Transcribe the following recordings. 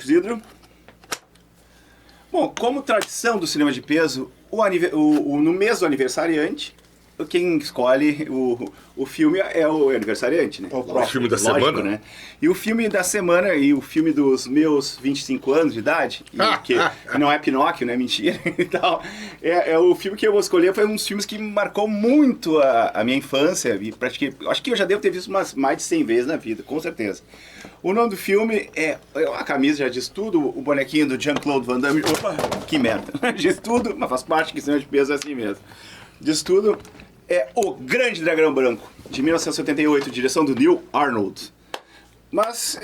Chico Zidro. Bom, como tradição do cinema de peso, no mês do aniversariante, quem escolhe o filme é o aniversariante, né? O filme da semana? Né? E o filme da semana e o filme dos meus 25 anos de idade, que não é Pinóquio, né? Mentira e tal. O filme que eu vou escolher foi um dos filmes que marcou muito a minha infância. E acho que eu já devo ter visto mais de 100 vezes na vida, com certeza. O nome do filme a camisa já diz tudo, o bonequinho do Jean-Claude Van Damme. Opa, que merda. Diz tudo, mas faz parte que cinema de peso é assim mesmo. Diz tudo. É O Grande Dragão Branco, de 1978, direção do Neil Arnold. Mas,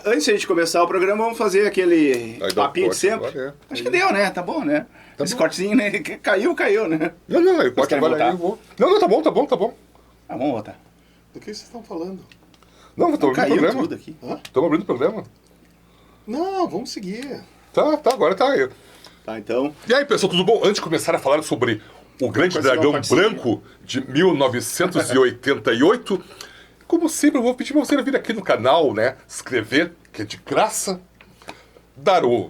antes de a gente começar o programa, vamos fazer aquele papinho de sempre. Agora, Acho que deu, né? Tá bom, né? Esse cortezinho, né? Caiu, né? Não, eu posso agora aí, eu vou. Não, tá bom. Ah, vamos voltar. Do que vocês estão falando? Não, estamos abrindo o programa. Tudo aqui. Estamos abrindo o programa. Não, vamos seguir. Tá, agora tá aí. Tá, então... E aí, pessoal, tudo bom? Antes de começar a falar sobre O Grande Dragão Branco, de 1988, como sempre, eu vou pedir pra você vir aqui no canal, né? Se inscrever, que é de graça. Dar o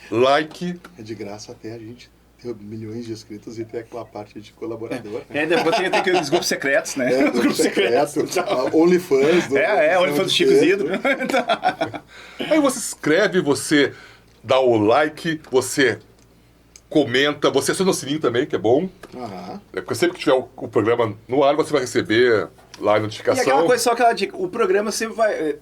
like. É de graça até a gente ter milhões de inscritos e ter aquela parte de colaborador. Depois tem aqueles grupos secretos, né? Os grupos secretos. OnlyFans. OnlyFans do Chico Zidro. Aí você se inscreve, você dá o like, você comenta, você aciona o sininho também, que é bom. Porque sempre que tiver o programa no ar, você vai receber lá a notificação. E aquela coisa, só aquela dica, o programa sempre vai,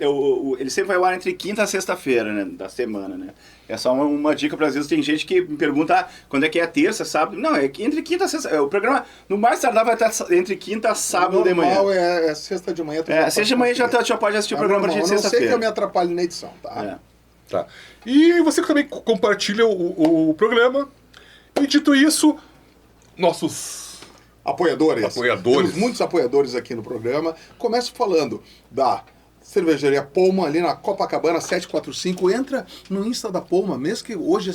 ele sempre vai ao ar entre quinta e sexta-feira, né, da semana, né? É só uma dica, para às vezes tem gente que me pergunta quando é que é terça, sábado. Não, é entre quinta e sexta. O programa, no mais tardar, vai estar entre quinta e sábado de manhã. Normal é sexta de manhã. Sexta de manhã já pode assistir o programa de sexta-feira. Não sei que eu me atrapalhe na edição, tá? Tá. E você também compartilha o programa. E dito isso, nossos apoiadores. Temos muitos apoiadores aqui no programa. Começo falando da Cervejaria Poma, ali na Copacabana 745. Entra no Insta da Poma, mesmo que hoje é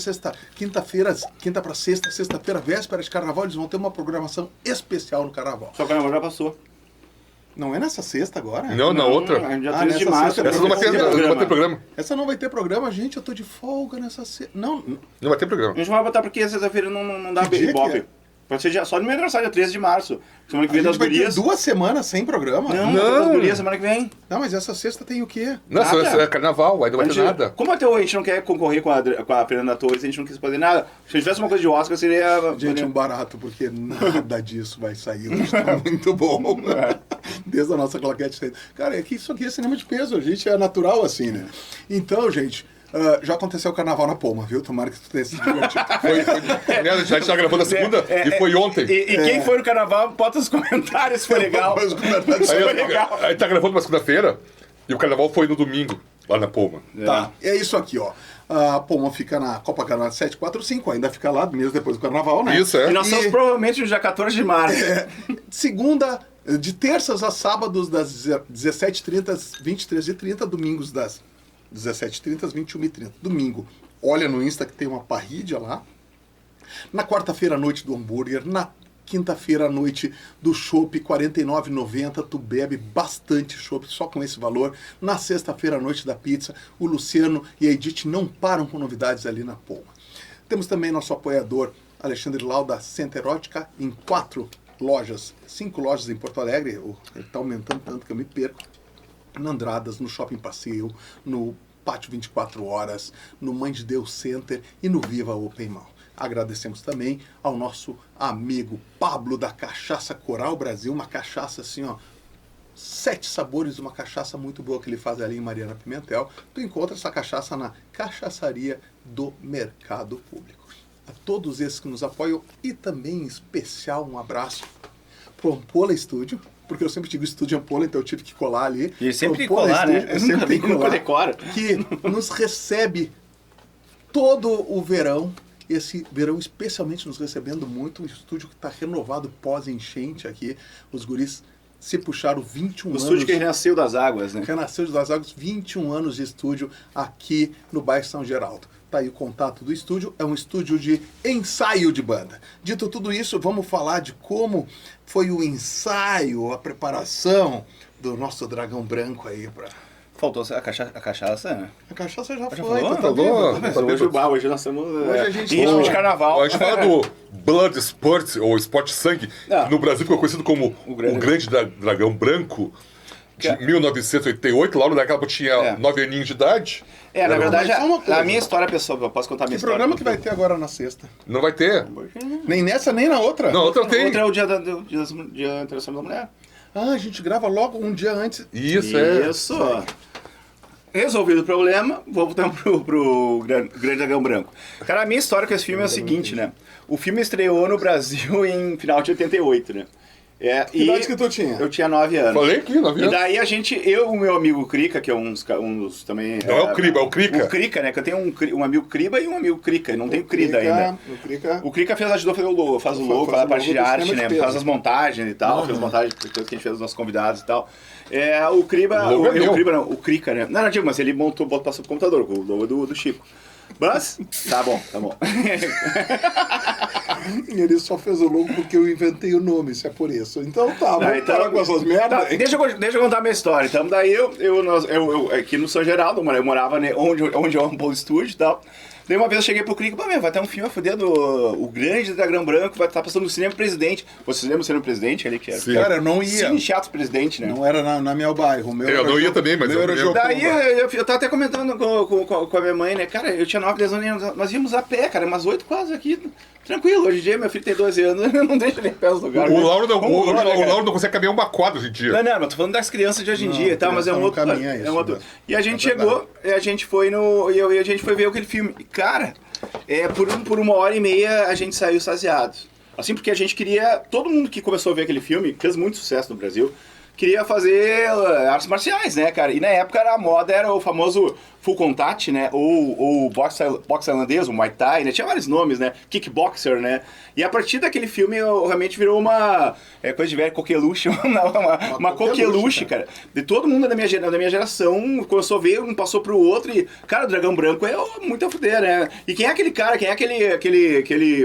quinta-feira para sexta-feira, véspera de carnaval, eles vão ter uma programação especial no carnaval. Só que o carnaval já passou. Não é nessa sexta agora? Não, na outra. Dia 13 de março. Essa não vai ter programa. Essa não vai ter programa, gente. Eu tô de folga nessa sexta. Não vai ter programa. A gente vai botar porque sexta-feira não dá ibope. Pode ser só no meu aniversário, dia 13 de março. Semana que vem das gurias. Vai ter 2 semanas sem programa? Não. Das gurias semana que vem. Não, mas essa sexta tem o quê? Não, essa é carnaval, aí não vai ter nada. Como até hoje a gente não quer concorrer com a Fernanda Torres, a gente não quis fazer nada. Se a gente tivesse uma coisa de Oscar, seria... Gente, um barato, porque nada disso vai sair. Está muito bom. Desde a nossa claquete. Cara, isso aqui é cinema de peso, a gente é natural assim, né? Então, gente... já aconteceu o carnaval na Poma, viu? Tomara que tu tenha se divertido. A gente tá gravando a segunda e foi ontem. E quem foi no carnaval, bota nos comentários se foi legal. Aí tá gravando uma segunda-feira e o carnaval foi no domingo, lá na Poma. Tá, é isso aqui, ó. A Poma fica na Copacabana 745, ainda fica lá, mesmo depois do carnaval, né? Isso, é. E nós estamos provavelmente no dia 14 de março. De terças a sábados, das 17h30 às 23h30, domingos das 17h30 às 21h30. Domingo, olha no Insta que tem uma parrídia lá. Na quarta-feira à noite do hambúrguer. Na quinta-feira à noite do chopp, R$ 49,90. Tu bebe bastante chopp, só com esse valor. Na sexta-feira à noite da pizza, o Luciano e a Edith não param com novidades ali na Poma. Temos também nosso apoiador, Alexandre Lau, da Center Erótica, em 5 lojas em Porto Alegre. Ele está aumentando tanto que eu me perco. No Andradas, no Shopping Passeio, no Pátio 24 Horas, no Mãe de Deus Center e no Viva Open Mall. Agradecemos também ao nosso amigo Pablo da Cachaça Coral Brasil, uma cachaça assim, ó, 7 sabores, uma cachaça muito boa que ele faz ali em Mariana Pimentel. Tu encontra essa cachaça na Cachaçaria do Mercado Público. A todos esses que nos apoiam e também em especial um abraço pro Ampola Estúdio, porque eu sempre digo Estúdio Ampola, então eu tive que colar ali. E sempre tem que colar, né? Eu sempre tenho que colar. Decora. Que nos recebe todo o verão, esse verão especialmente nos recebendo muito, um estúdio que está renovado pós-enchente aqui, os guris se puxaram 21 anos. O estúdio que renasceu das águas, né? Renasceu das águas, 21 anos de estúdio aqui no bairro São Geraldo. Tá aí o contato do estúdio, é um estúdio de ensaio de banda. Dito tudo isso, vamos falar de como foi o ensaio, a preparação do nosso Dragão Branco aí para... faltou a cachaça, né? A cachaça já foi, falou? tá Falou? bêbado. Mas hoje nós estamos Hoje a gente- em ritmo de carnaval. A gente fala do Blood Sport, ou Sport Sangue, Ah. que no Brasil ficou conhecido como o Grande Dragão Branco, de Que- 1988, lá naquela época eu tinha 9 aninhos de idade. Na verdade, Mas só uma coisa. a minha história, pessoal, eu posso contar a minha Que história. programa que vai ter agora na sexta? Não vai ter. Nem nessa, nem na outra? Não, outra tem. Outra é o Dia Internacional da Mulher. Ah, a gente grava logo um dia antes. Isso, é. Isso. Resolvido o problema, voltamos pro Grande Dragão Branco. Cara, a minha história com esse filme é o seguinte, né? O filme estreou no Brasil em final de 88, né? Que idade que tu tinha? Eu tinha 9 anos. Falei aqui, 9 E anos. daí a gente, eu e o meu amigo Crica, que é um dos também... Não é o Criba, é o Crica. O Crica, né? Que eu tenho um amigo Criba e um amigo Crica, e não tenho Crida ainda. O O Crica ajudou a fazer o logo, faz o logo, faz a parte de arte, né? Faz as montagens e tal, fez montagens que a gente fez dos nossos convidados e tal. O Criba, O logo é meu. o Criba não, o Crica, né? Não, digo, mas ele passou pro computador, com o logo do Chico. Mas, tá bom. Ele só fez o logo porque eu inventei o nome, se é por isso. Então tá, vamos parar com essas merdas. Tá, deixa eu contar a minha história. Então, daí eu aqui no São Geraldo, eu morava onde é o Ample Studio e tal. Daí uma vez eu cheguei pro Crico, vai ter um filme a fuder o Grande Dragão Branco, vai estar passando no Cinema Presidente. Vocês lembram do Cinema Presidente ali que era? Sim. Cara, eu não ia. Cine Teatro Presidente, né? Não era na meu bairro. O meu Eu era não ia também, mas meu eu era lembro. Jocoba. Daí eu tava até comentando com a minha mãe, né? Cara, eu tinha 9, 10 anos, nós íamos a pé, cara, umas 8 quase aqui. Tranquilo, hoje em dia meu filho tem 12 anos, não deixa nem pé nos lugares. O Lauro não, Vamos embora, o cara. Lauro não consegue caminhar uma quadra hoje em dia. Não, mas tô falando das crianças de hoje em Não, dia e tal, mas é um criança outro. não caminha isso, é um outro. né? E a gente É chegou, e a gente foi e a gente foi ver aquele filme. E, cara, por 1h30 a gente saiu extasiado. Assim, porque a gente queria. Todo mundo que começou a ver aquele filme, fez muito sucesso no Brasil, queria fazer artes marciais, né, cara? E na época a moda era o famoso full contact, né? Ou boxe tailandês, o Muay Thai, né? Tinha vários nomes, né? Kickboxer, né? E a partir daquele filme realmente virou uma coisa de velho, coqueluche, uma coqueluche, cara. De todo mundo da minha geração começou a ver, um passou pro outro e, cara, o Dragão Branco é muito a fuder, né? E quem é aquele cara? Quem é aquele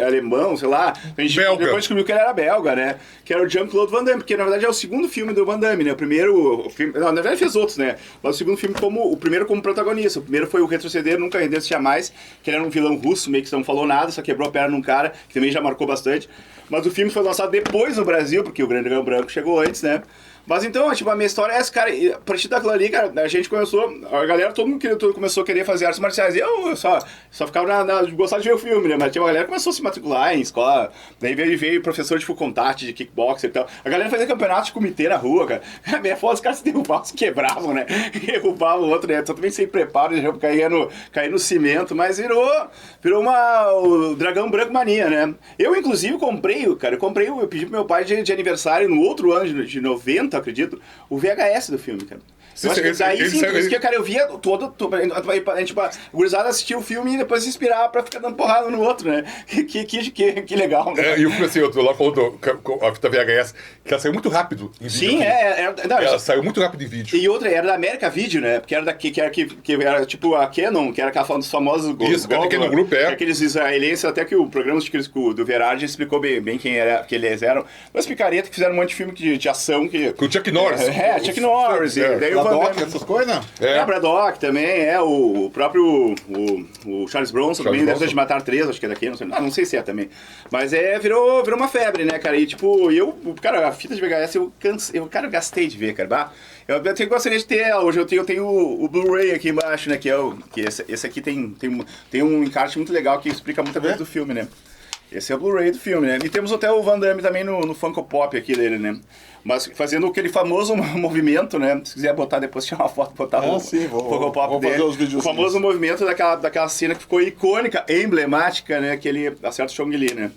alemão, sei lá? A gente Belga. depois descobriu que ele era belga, né? Que era o Jean-Claude Van Damme, porque na verdade é o segundo filme do Van Damme, né? O primeiro filme, não, na verdade fez outros, né? Mas o segundo filme o primeiro como protagonista. O primeiro foi o Retroceder, Nunca Render-se Jamais, que ele era um vilão russo, meio que não falou nada, só quebrou a perna num cara, que também já marcou bastante. Mas o filme foi lançado depois no Brasil, porque o Grande Dragão Branco chegou antes, né? Mas então, tipo, a minha história é essa, cara, e a partir daquilo ali, cara, a gente começou, a galera, todo mundo começou a querer fazer artes marciais, e eu só ficava gostava de ver o filme, né, mas tinha uma galera que começou a se matricular em escola, daí veio professor de full contact, de kickboxer e tal, a galera fazia campeonato de comitê na rua, cara, a minha foda, os caras se derrubavam, se quebravam, né, derrubavam o outro, né, totalmente sem preparo, já caía no cimento, mas virou o Dragão Branco mania, né, eu inclusive eu pedi pro meu pai de aniversário no outro ano de 90, acredito, o VHS do filme, cara. Sim, Eu acho que esse- daí esse- sim, por isso esse- que, cara, eu via a gente, tipo, a gurizada assistia o filme e depois se inspirava pra ficar dando porrada no outro, né? Que legal, né? E o filme assim, eu lá falando a fita VHS, que ela saiu muito rápido em vídeo. Sim, não, Ela saiu muito rápido em vídeo. E outra, era da América Video, né? Porque era daqui, que era tipo a Canon, que era aquela dos famosos Isso, Canon Group, aqueles israelenses, até que o programa do Verardi explicou bem quem eles eram. Mas picareta que fizeram um monte de filme de ação que... Com o Chuck Norris. Chuck Norris. É. E daí o Van Braddock, Damme- essas coisas? É. Braddock também, o próprio o Charles Bronson também, Bronson. deve de Matar 3, acho que é daqui, não sei se é também. Mas virou uma febre, né, cara? E tipo, cara, a fita de VHS eu gastei de ver, cara. Bah, eu gostaria de ter ela. Hoje eu tenho o Blu-ray aqui embaixo, né? Que esse aqui tem um encarte muito legal que explica muita coisa do filme, né? Esse é o Blu-ray do filme, né? E temos até o Van Damme também no Funko Pop aqui dele, né? Mas fazendo aquele famoso movimento, né? Se quiser botar depois, tirar uma foto, botar sim, o Funko Pop vou dele. fazer os vídeos. O famoso movimento daquela cena que ficou icônica, emblemática, né? Que ele acerta o Chong Li, né?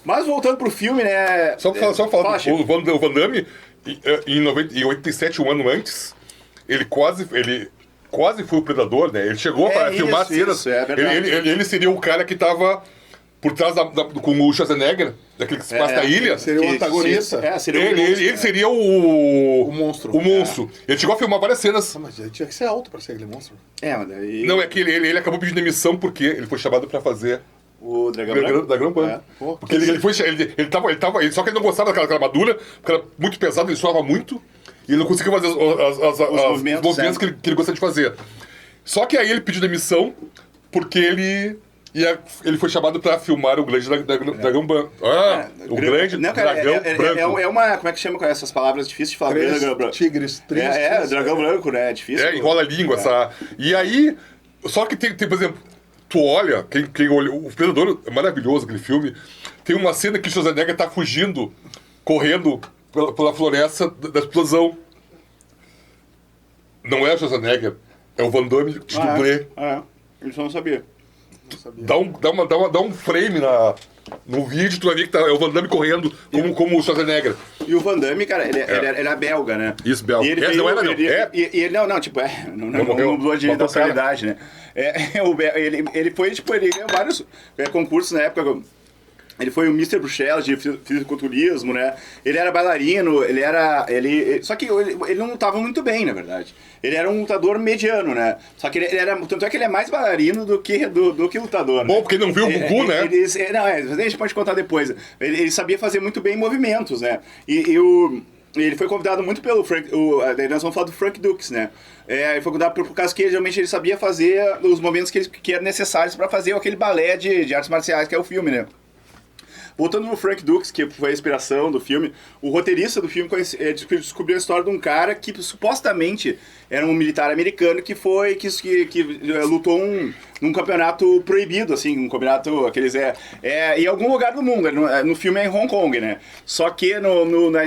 Mas voltando pro filme, né? Só falar, Fala, Chico. o Van Damme, em 87, um ano antes, ele quase foi o Predador, né? Ele chegou para filmar cenas. isso, é verdade. Ele seria o cara que tava por trás com o Schwarzenegger, daquele que se passa na ilha. Seria o antagonista. Seria Ele seria o monstro. O monstro. Ele chegou a filmar várias cenas. Mas ele tinha que ser alto pra ser aquele monstro. Mas daí... Não, é que ele acabou pedindo demissão porque ele foi chamado pra fazer O Dragão da Branco. Dragão Branco. Porque ele tava, só que ele não gostava daquela armadura, porque era muito pesado, ele suava muito. E ele não conseguia fazer os movimentos que ele gostaria de fazer. Só que aí ele pediu demissão porque ele foi chamado pra filmar o Grande Dragão Branco. O Grande Dragão Branco. É uma... Como é que chama com essas palavras difíceis de falar? Dragão Branco. Tigres. Dragão Branco, né? É difícil. Enrola a língua, essa... E aí... Só que tem, por exemplo, tu olha, quem olha... O Predador é maravilhoso, aquele filme. Tem uma cena que o Schwarzenegger tá fugindo, correndo pela floresta da explosão. Não é o Schwarzenegger, é o Van Damme de dublê. Isso eu não sabia. Dá um frame no vídeo, tu vai ver que é o Van Damme correndo como o Schwarzenegger. E o Van Damme, cara, ele era belga, né? Isso, belga. E ele não era, não. Não mudou de nacionalidade, né? Ele foi, tipo, ele ganhou vários concursos na época. Ele foi o Mr. Bruxelas de fisiculturismo, né? Ele era bailarino, só que ele não lutava muito bem, na verdade. Ele era um lutador mediano, né? Só que tanto é que ele é mais bailarino do que lutador. Bom, né? porque não viu o Gugu, né? A gente pode contar depois. Ele sabia fazer muito bem movimentos, né? Ele foi convidado muito pelo Frank... nós vamos falar do Frank Dux, né? Ele foi convidado por causa que realmente ele sabia fazer os movimentos que eram necessários para fazer aquele balé de artes marciais que é o filme, né? Voltando no Frank Dux, que foi a inspiração do filme, o roteirista do filme descobriu a história de um cara que supostamente era um militar americano que lutou num campeonato proibido, assim, um campeonato aqueles em algum lugar do mundo. No filme é em Hong Kong, né? Só que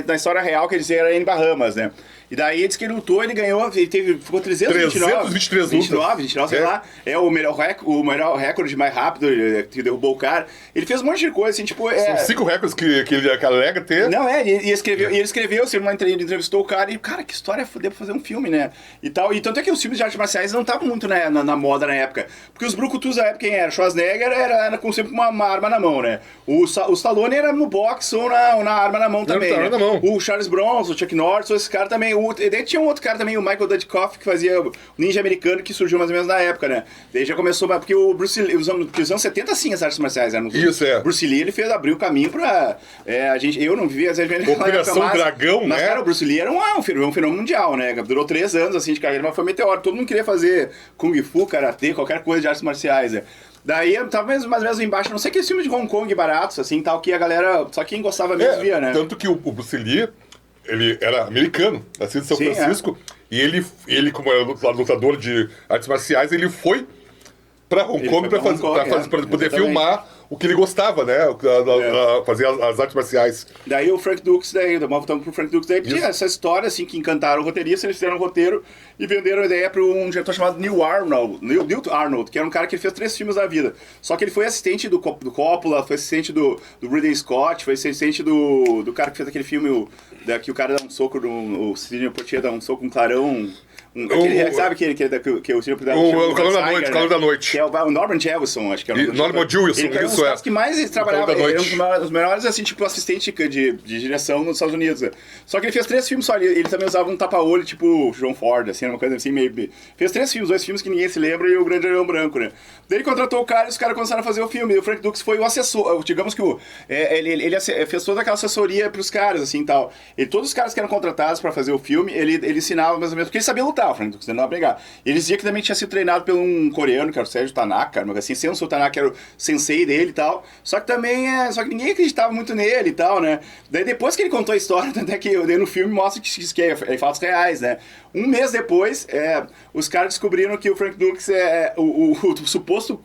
na história real, quer dizer, era em Bahamas, né? E daí, diz que ele lutou, ele ganhou, ficou 323 lutas. Sei lá. É o melhor recorde mais rápido, que derrubou o cara. Ele fez um monte de coisa, assim, tipo... São 5 recordes que ele alega ter. Não, ele escreveu, ele entrevistou o cara, e, cara, que história foder pra fazer um filme, né? E tal. E tanto é que os filmes de artes marciais não estavam muito na moda na época. Porque os brucutus da época, quem era? Schwarzenegger era com sempre uma arma na mão, né? O Stallone era no boxe ou na arma na mão também, né? O Charles Bronson, o Chuck Norris, esse cara também... Daí tinha um outro cara também, o Michael Dudikoff, que fazia o ninja americano, que surgiu mais ou menos na época, né? Daí já começou, porque o Bruce Lee, os anos 70, sim, as artes marciais eram... Isso, Bruce Lee, ele abriu o caminho pra... eu não vivia, às vezes... Operação Dragão, mas, né? Cara, o Bruce Lee era um fenômeno mundial, né? Durou 3 anos, assim, de carreira, mas foi meteoro. Todo mundo queria fazer Kung Fu, Karatê, qualquer coisa de artes marciais, né? Daí, tava mais ou menos embaixo, não sei que filme de Hong Kong baratos, assim, tal, que a galera... Só quem gostava mesmo via, né? Tanto que o Bruce Lee... Ele era americano, nascido em São Francisco, e ele, como era lutador de artes marciais, ele foi pra Hong Kong pra poder filmar o que ele gostava, né? Fazer as artes marciais. Daí o Frank Dux, voltando pro Frank Dux, tinha essa história, assim, que encantaram o roteirista, eles fizeram um roteiro e venderam a ideia para um diretor chamado Neil Arnold, que era um cara que fez 3 filmes da vida. Só que ele foi assistente do Coppola, foi assistente do Ridley Scott, foi assistente do cara que fez aquele filme, que o cara dá um soco, o Sidney Poitier dá um soco, um clarão... sabe que o Calor da Noite. Que é o Norman Jewison, acho que é o nome Norman Jewison, ele era um dos caras que mais trabalhava, ele era um dos melhores, assim, tipo, assistente de direção nos Estados Unidos. Né? Só que ele fez 3 filmes só, ele também usava um tapa-olho, tipo John Ford, assim, uma coisa assim, meio... Fez 3 filmes, 2 filmes que ninguém se lembra e o Grande Dragão Branco, né? Daí ele contratou o cara e os caras começaram a fazer o filme, e o Frank Dux foi o assessor, digamos que ele fez toda aquela assessoria pros caras, assim, tal. E todos os caras que eram contratados pra fazer o filme, ele ensinava mais ou menos, porque ele sabia lutar, o Frank Dux, não ia brigar. Ele dizia que também tinha sido treinado por um coreano, que era o Sérgio Tanaka, assim, sem o seu Tanaka, que era o sensei dele e tal. Só que ninguém acreditava muito nele e tal, né? Daí depois que ele contou a história, tanto é que no filme mostra que é fatos reais, né? Um mês depois, os caras descobriram que o Frank Dux, o suposto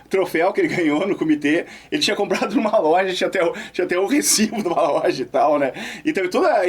troféu que ele ganhou no comitê, ele tinha comprado numa loja, tinha até o recibo de uma loja e tal, né? Então,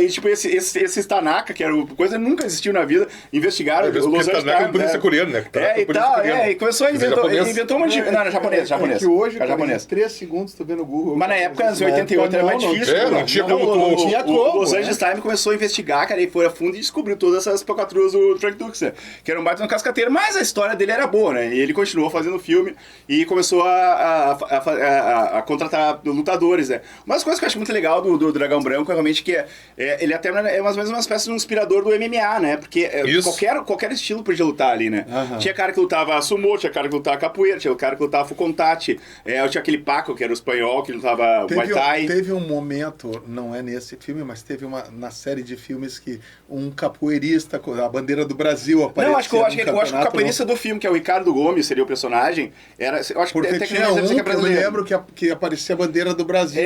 tipo, esse Tanaka, que era coisa que nunca existiu na vida, investigaram o Los Angeles Tanaka é um polícia coreano, né? E tal, e começou a inventou uma... Não, japonês. É que hoje, cara, em 3 segundos, tu vê no Google... Mas na época, em 88, era mais difícil. Não tinha como... O Los Angeles Times começou a investigar, cara, e foi a fundo e descobriu todas essas pocatruas do Frank Dux, né? Que era um baita no cascateiro, mas a história dele era boa, né? E ele continuou fazendo filme e começou a contratar lutadores, né? Uma das coisas que eu acho muito legal do Dragão Branco é realmente que ele até é mais ou menos uma espécie de um inspirador do MMA, né? Porque Isso. Qualquer estilo podia lutar ali, né? Aham. Tinha cara que lutava sumô, tinha cara que lutava capoeira, tinha cara que lutava fucontate, tinha aquele Paco, que era o espanhol, que lutava Muay Thai. Teve um momento, não é nesse filme, mas teve na série de filmes que um capoeirista com a bandeira do Brasil apareceu. Não, acho que o capoeirista do filme, que é o Ricardo Gomes, seria o personagem, eu acho Porque que tinha um deve ser que eu me brasileiro. lembro que aparecia a bandeira do Brasil.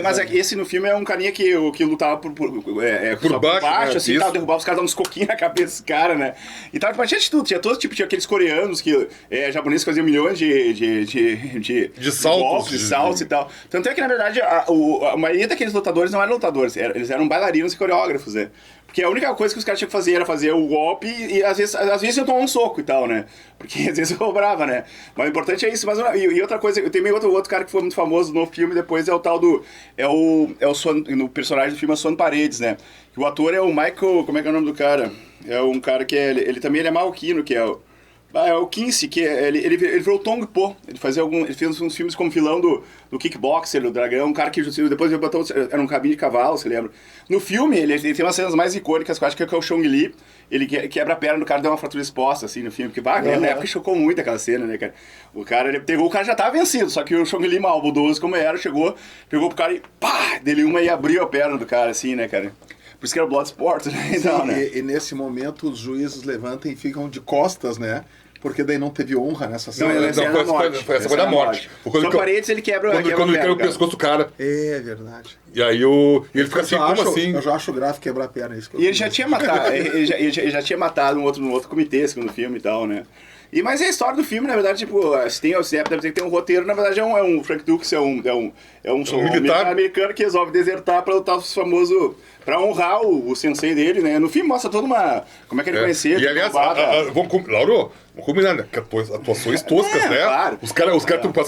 Mas esse no filme é um carinha que lutava por baixo, né? assim, Isso. tal, derrubava os caras, dava uns coquinhos na cabeça dos caras, né? E tava, tinha de tudo, tinha todo tipo, tinha aqueles coreanos que japoneses faziam milhões de saltos, golpes, de saltos e tal. Tanto é que, na verdade, a maioria daqueles lutadores não eram lutadores, eles eram bailarinos e coreógrafos, né? Porque a única coisa que os caras tinham que fazer era fazer o golpe e às vezes iam tomar um soco e tal, né? Porque às vezes cobrava, né? Mas o importante é isso. E outra coisa, eu tenho outro cara que foi muito famoso no filme depois, é o tal do... no personagem do filme, é o Suan Paredes, né? Que o ator é o Michael... Como é que é o nome do cara? É um cara que ele também é marroquino, que é o Kinsey, que ele virou o Tong Po. Ele fez uns filmes como vilão do Kickboxer, do Dragão, um cara que depois ele botou, era um cabine de cavalo, você lembra? No filme, ele tem umas cenas mais icônicas, que eu acho que é o Chong Li, ele quebra a perna do cara, deu uma fratura exposta, assim, no filme, porque, na época chocou muito aquela cena, né, cara? O cara já tava vencido, só que o Chong Li, maldoso como era, chegou, pegou pro cara e pá, dele uma e abriu a perna do cara, assim, né, cara? Por isso que era o Bloodsport, né? Então, né? E nesse momento os juízes levantam e ficam de costas, né? Porque daí não teve honra nessa cena. Foi essa da morte. São Paredes, ele quebra quando ele quebra o pescoço do cara. É verdade. E aí ele fica assim, como assim? Eu já acho grave quebrar a perna. Isso e ele já tinha matado, ele já tinha matado um outro comitê, segundo o filme e tal, né? Mas a história do filme, na verdade, tipo, deve ter que ter um roteiro, na verdade é um Frank Dux, é um militar americano que resolve desertar pra lutar os famosos, pra honrar o sensei dele, né? No filme mostra toda uma, como é que ele conhecia. E aliás, Lauro, vamos combinar, né? Que atuações toscas, né? Claro. Os caras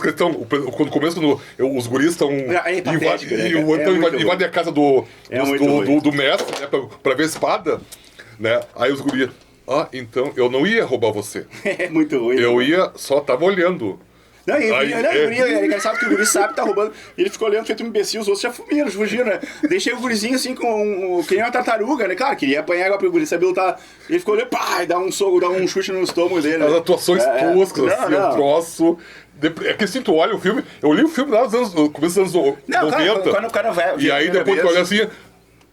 estão, quando começa, os guris estão invadem a casa do mestre, né? Pra ver a espada, né? Aí os guris... então eu não ia roubar você. É muito ruim. Eu ia, só tava olhando. Não, é engraçado que o guri sabe que tá roubando. Ele ficou olhando feito um imbecil, os outros já fugiram, né? Deixei o gurizinho assim, que nem uma tartaruga, né? Claro, queria apanhar igual pro guri, sabia lutar. Ele ficou olhando, pá, e dá um soco, dá um chute no estômago dele. As atuações toscas, assim, um troço. É que assim, tu olha o filme, eu li o filme lá no começo dos anos 90. Quando o cara vai. E aí depois tu olha assim.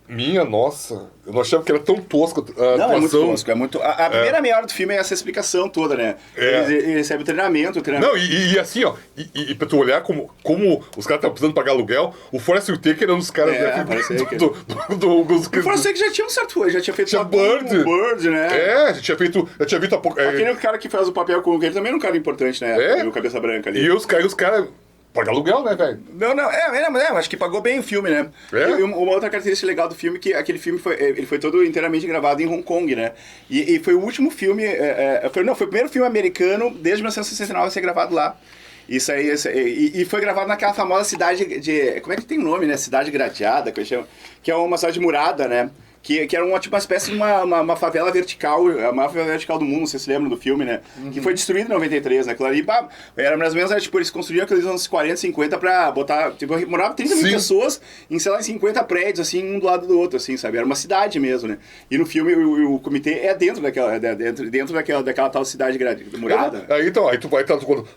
Minha nossa, eu não achava que era tão tosca a Não, atuação. é muito tosco, é muito... A primeira meia hora do filme é essa explicação toda, né? Ele recebe o treinamento. Não, e assim, ó, e pra tu olhar como os caras estavam precisando pagar aluguel, o Forrest Whitaker era um dos caras o Forrest Whitaker já tinha um certo... Já tinha feito Bird, né? Já tinha visto... Aquele cara que faz o papel com ele também era um cara importante, né? O Cabeça Branca ali. E os caras... Paga aluguel, né, velho? Não, acho que pagou bem o filme, né? E uma outra característica legal do filme é que aquele filme foi todo inteiramente gravado em Hong Kong, né? E foi o último filme, foi o primeiro filme americano desde 1969 a ser gravado lá. Isso aí, e foi gravado naquela famosa cidade como é que tem o nome, né? Cidade Gradeada, que é uma cidade murada, né? Que era uma espécie de uma favela vertical, a maior favela vertical do mundo, vocês se lembram do filme, né? Que foi destruída em 93, né? Aquilo ali, era mais ou menos, eles construíram aqueles anos 40, 50 pra botar, morava 30 mil pessoas em, sei lá, em 50 prédios, assim, um do lado do outro, assim, sabe? Era uma cidade mesmo, né? E no filme, o comitê é dentro daquela tal cidade murada.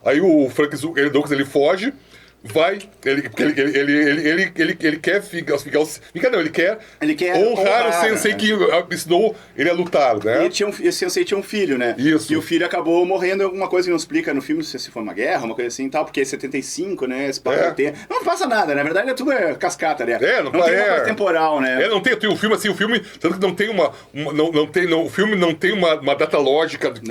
Aí o Frank Dux, ele foge, ele quer ele quer honrar o sensei, né? Que ensinou ele a lutar, né? Esse sensei tinha um filho, né? Isso. E o filho acabou morrendo em alguma coisa que não explica no filme, se foi uma guerra, uma coisa assim e tal, porque é 75, né? Não passa nada, na verdade tudo é cascata, né? Não tem uma coisa temporal, né? Não tem o filme assim, tanto que não tem o filme não tem uma data lógica de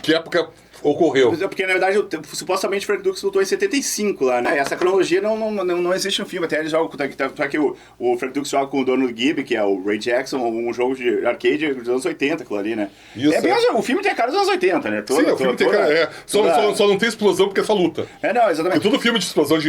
que época ocorreu. Porque, na verdade, supostamente o Frank Dux lutou em 75 lá, né? Essa cronologia não existe no filme. Até eles jogam... Só que o Frank Dux joga com o Donald Gibb, que é o Ray Jackson, um jogo de arcade dos anos 80, aquilo ali, né? Isso, o filme tem a cara dos anos 80, né? Sim, o filme tem cara... Só não tem explosão porque é só luta. Não, exatamente. Porque todo filme de explosão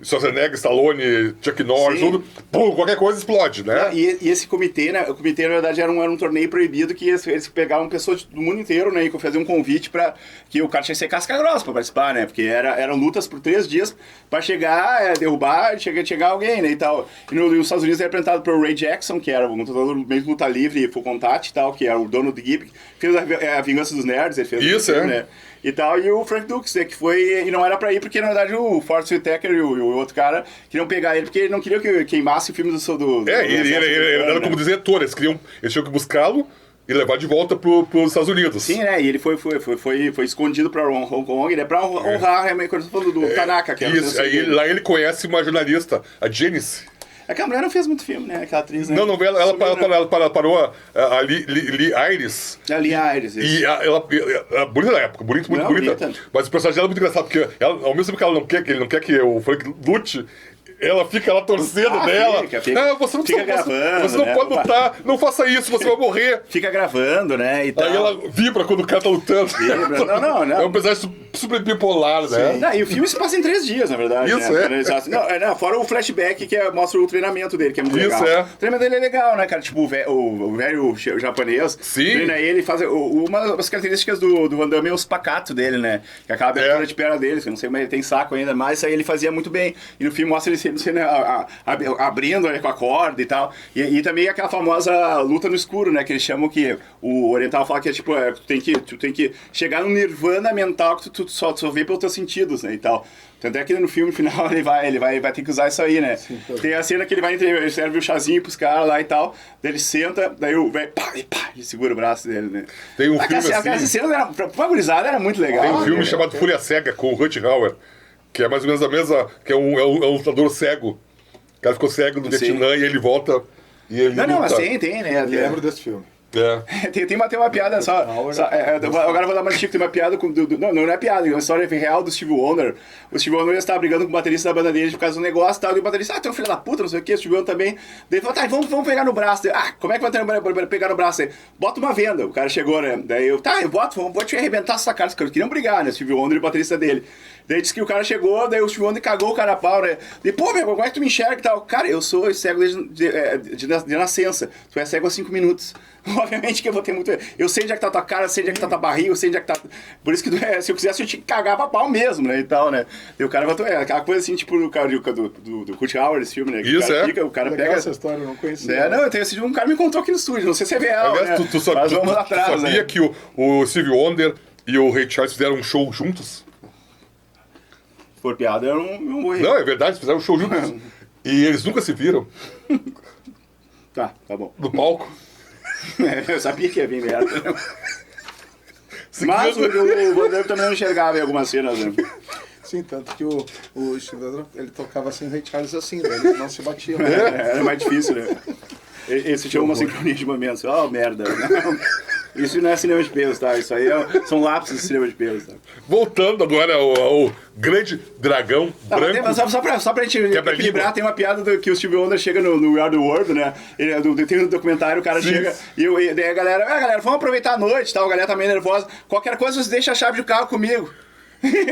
Schwarzenegger, Stallone, Chuck Norris, tudo, pum, qualquer coisa explode, né? E esse comitê, né? O comitê, na verdade, era um torneio proibido que eles pegavam pessoas do mundo inteiro, né? E faziam um convite pra que o cara tinha que ser casca grossa pra participar, né? Porque eram lutas por 3 dias pra chegar, derrubar, chegar alguém, né? E tal. E nos Estados Unidos era apresentado pelo Ray Jackson, que era um lutador mesmo luta livre, full contact e tal, que era o dono do GIP, fez a Vingança dos Nerds, ele fez isso, né? E tal, e o Frank Dux, né, que foi, e não era pra ir, porque na verdade o Forrest Whitaker e o outro cara queriam pegar ele, porque ele não queria que queimasse o filme do ele era como diretor, eles tinham que buscá-lo e levar de volta pros Estados Unidos. Sim, né, e ele foi escondido pra Hong Kong, né, pra honrar, quando você falou do Tanaka, que era isso, aí lá ele conhece uma jornalista, a Janice. Aquela mulher não fez muito filme, né? Aquela atriz, né? Não, ela parou a Lee Iris. A Lee Iris, isso. E ela bonita na época, muito bonita. Bonita. Mas o personagem dela é muito engraçado, porque ela, ao mesmo tempo que ela não quer, ele não quer que o Frank lute, ela fica lá torcendo dela. Fica, você não fica gravando, você não pode lutar, não faça isso, você vai morrer. Fica gravando, né? E tal. Aí ela vibra quando o cara tá lutando. Vibra. Não. É um personagem super bipolar, né? Não, e o filme se passa em 3 dias, na verdade. Isso, né? Não, fora o flashback que mostra o treinamento dele, que é muito legal. Isso, O treinamento dele é legal, né, cara? Tipo, o velho japonês treina ele, faz uma das características do Van Damme é os pacatos dele, né? Que acaba a abertura de perna dele, que eu não sei, mas ele tem saco ainda, mas isso aí ele fazia muito bem. E no filme mostra ele sendo abrindo, né, com a corda e tal. E também aquela famosa luta no escuro, né? Que eles chamam que o oriental fala que é tipo, tu tem que chegar no nirvana mental que tu só vê pelos teus sentidos, né? E tal. Tanto é que no filme final ele vai ter que usar isso aí, né? Sim, tem a cena que ele serve o chazinho pros caras lá e tal, daí ele senta, daí o velho pá, e segura o braço dele, né? Tem um filme assim... Essa cena, pra gurizada, era muito legal. Tem um filme chamado Fúria Cega, com o Rutger Hauer, que é mais ou menos a mesma... que é um lutador cego. O cara ficou cego no Vietnã e ele volta e ele luta. Não, mas tem, né? Eu lembro desse filme. Tem uma piada agora eu vou dar uma dica, tem uma piada não é piada, é uma história real do Steve Wonder. O Steve Wonder estava brigando com o baterista da banda dele por causa do negócio e tal, e o baterista, tem um filho da puta, não sei o que, o Steve Wonder também. Daí ele falou, tá, vamos pegar no braço. Como é que vai pegar no braço aí? Bota uma venda, o cara chegou, né? Daí eu vou te arrebentar essa cara, os caras queriam brigar, né? Steve Wonder e o baterista dele. Daí disse que o cara chegou, daí o Steve Wonder cagou o cara a pau, né? Daí, pô, meu, como é que tu me enxerga e tal? Cara, eu sou cego de nascença. Tu é cego há 5 minutos. Obviamente que eu vou ter muito... Eu sei onde é que tá tua cara, eu sei onde é que tá tua barriga, eu sei onde é que tá... Por isso que se eu quisesse eu tinha que cagar pra pau mesmo, né? E tal, né? E o cara vai... aquela coisa assim, tipo do Kurt Howard, esse filme, né? Isso, o cara pega... essa história, eu não conhecia. Não, eu tenho assistido, um cara me contou aqui no estúdio, não sei se é real, aliás, né? tu sabia que o Steve Wonder e o Ray Charles fizeram um show juntos? Por piada, eu não vou rir. Não, é verdade, fizeram um show juntos. E eles nunca se viram. Tá bom. No palco. Eu sabia que ia vir merda. Mas o Van Damme também não enxergava em algumas cenas, né? Sim, tanto que o Steve Wonder, ele tocava assim, o Ray Charles assim, né? Ele não se batia. Era mais difícil, né? Esse tinha uma sincronia de momentos. Merda. Isso não é cinema de peso, tá? Isso aí são lapsos de cinema de peso, tá? Voltando agora ao grande dragão branco. Mas só pra gente equilibrar, tem uma piada que o Steve Wonder chega no We Are The World, né? Tem um documentário, o cara chega e daí a galera, vamos aproveitar a noite, tal, a galera tá meio nervosa. Qualquer coisa, você deixa a chave do carro comigo.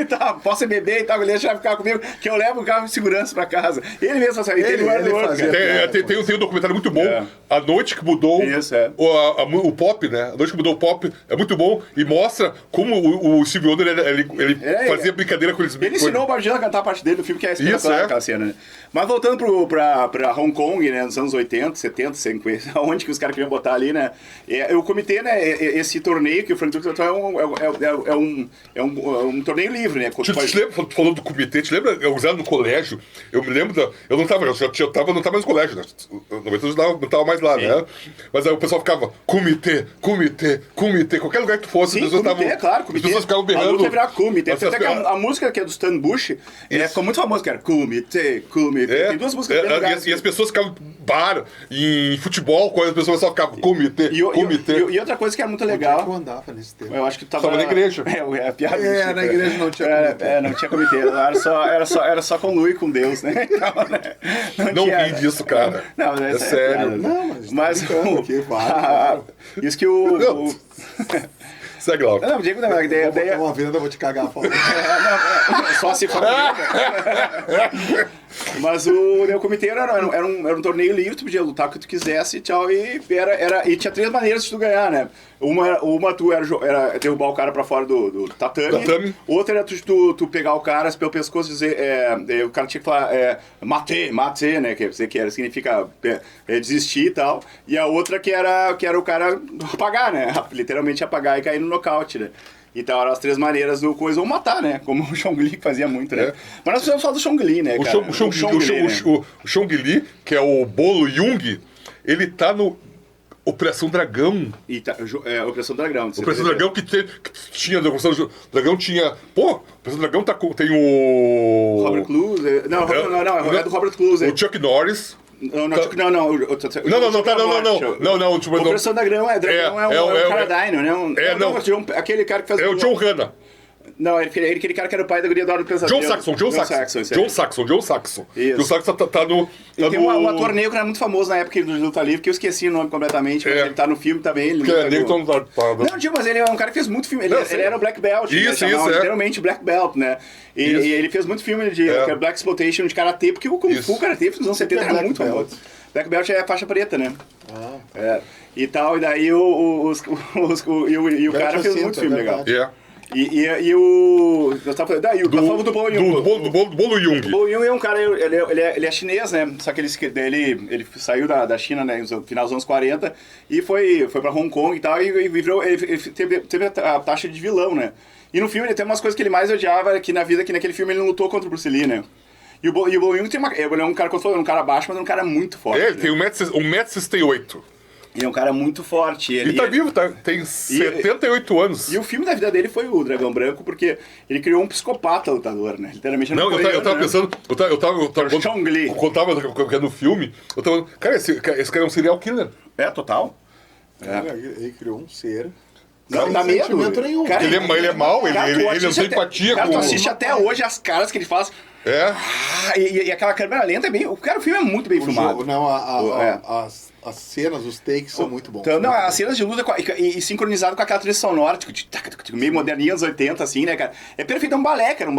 Tá, posso beber e tal, ele deixa ficar comigo, que eu levo o carro de segurança pra casa. Ele mesmo só tem um documentário muito bom, A Noite que Mudou o Pop, né? A Noite que Mudou o Pop é muito bom e mostra como o Steve Wonder ele fazia brincadeira com eles. Ele ensinou o Bargina a cantar a parte dele do filme, que é espetacular aquela cena, né? Mas voltando pra Hong Kong, né, nos anos 80, 70, 50, onde que os caras queriam botar ali, né? O comitê, né, esse torneio que o Frank Dux é um torneio livre, né? Falou do comitê, te lembra? Eu usava no colégio, eu me lembro eu não tava mais no colégio, né? Eu não tava mais lá, né? Mas aí o pessoal ficava, comitê, qualquer lugar que tu fosse, as pessoas estavam. Claro, comitê. As pessoas ficavam berrando. A luta é virar comitê. Até que a música que é do Stan Bush, ficou muito famosa, cara. Comitê. Tem 2 músicas bem legais. E as pessoas ficavam bar, em futebol, quando as pessoas só ficavam comitê. E outra coisa que era muito legal. Eu andava nesse tempo. Eu acho que tu tava na igreja. A piada. Na igreja não tinha comitê. Não tinha comitê. Era só com Lu e com Deus, né? Então, né? Não ri disso, cara. Não, é sério. Não, mas isso que o... Segue lá. Não, Diego, não, daí uma venda, eu vou te cagar a foto. Só se for. Mas o comitê era um torneio livre, tu podia lutar o que tu quisesse e tchau. E tinha 3 maneiras de tu ganhar, né? Uma tu era derrubar o cara pra fora do tatame. Outra era tu pegar o cara pelo pescoço e dizer... o cara tinha que falar... mate, né? Significa desistir e tal. E a outra que era o cara apagar, né? Literalmente apagar e cair no nocaute, né? Então eram as 3 maneiras do coisa, ou matar, né? Como o Chong Li fazia muito, né? Mas nós precisamos falar do Chong Li, né, cara? O Chong Li, que é o Bolo Jung, ele tá no Operação Dragão. Operação Dragão. Operação Dragão que tinha... Operação Dragão tinha... Pô, Operação Dragão tem o... Robert Clouse. Não, é do Robert Clouse. O Chuck Norris. Não. Tipo, o Operação Dragão é um Carradine, né? Aquele cara que faz... É o John Hanna. Não, aquele cara que era o pai da guria da Hora do Pesadelo. John Saxon. John Saxon tá no... E tem um ator negro que era muito famoso na época do Luta Livre, que eu esqueci o nome completamente, mas ele tá no filme também. Ele é negro, não, mas ele é um cara que fez muito filme. Ele era o Black Belt. Isso, literalmente Black Belt, né? E ele fez muito filme de Black Exploitation de Karatê, porque o Kung Fu Karatê nos anos 70 era muito famoso. Black Belt é a faixa preta, né? E tal, e daí o cara fez muito filme legal. E o... Nós tava falando... Daí, do Bolo Jung. O Bolo Jung é um cara... Ele é chinês, né? Só que ele saiu da China, né? No final dos anos 40. E foi pra Hong Kong e tal. E virou... Ele teve a taxa de vilão, né? E no filme ele tem umas coisas que ele mais odiava aqui na vida, que naquele filme ele não lutou contra o Bruce Lee, né? E o Bolo Jung tem uma... Ele é um cara, como eu falei, um cara baixo, mas é um cara muito forte. Ele tem 1,68 m. Ele é um cara muito forte. Ele tá vivo, tem 78 anos. E o filme da vida dele foi o Dragão Branco, porque ele criou um psicopata lutador, né? Literalmente. Eu tava pensando... Eu tava Chong Li. Contava no filme, eu tava... Cara, esse cara é um serial killer. É, total. Ele criou um ser... Não dá medo nenhum. Cara, ele é mau, ele não tem empatia com... Tu assiste até hoje as caras que ele faz... E aquela câmera lenta é bem... O filme é muito bem filmado. As cenas, os takes são muito bons. Então, as cenas de luta e sincronizado com aquela trilha sonora, meio moderninha, anos 80, assim, né, cara? É perfeito, é um balé, cara,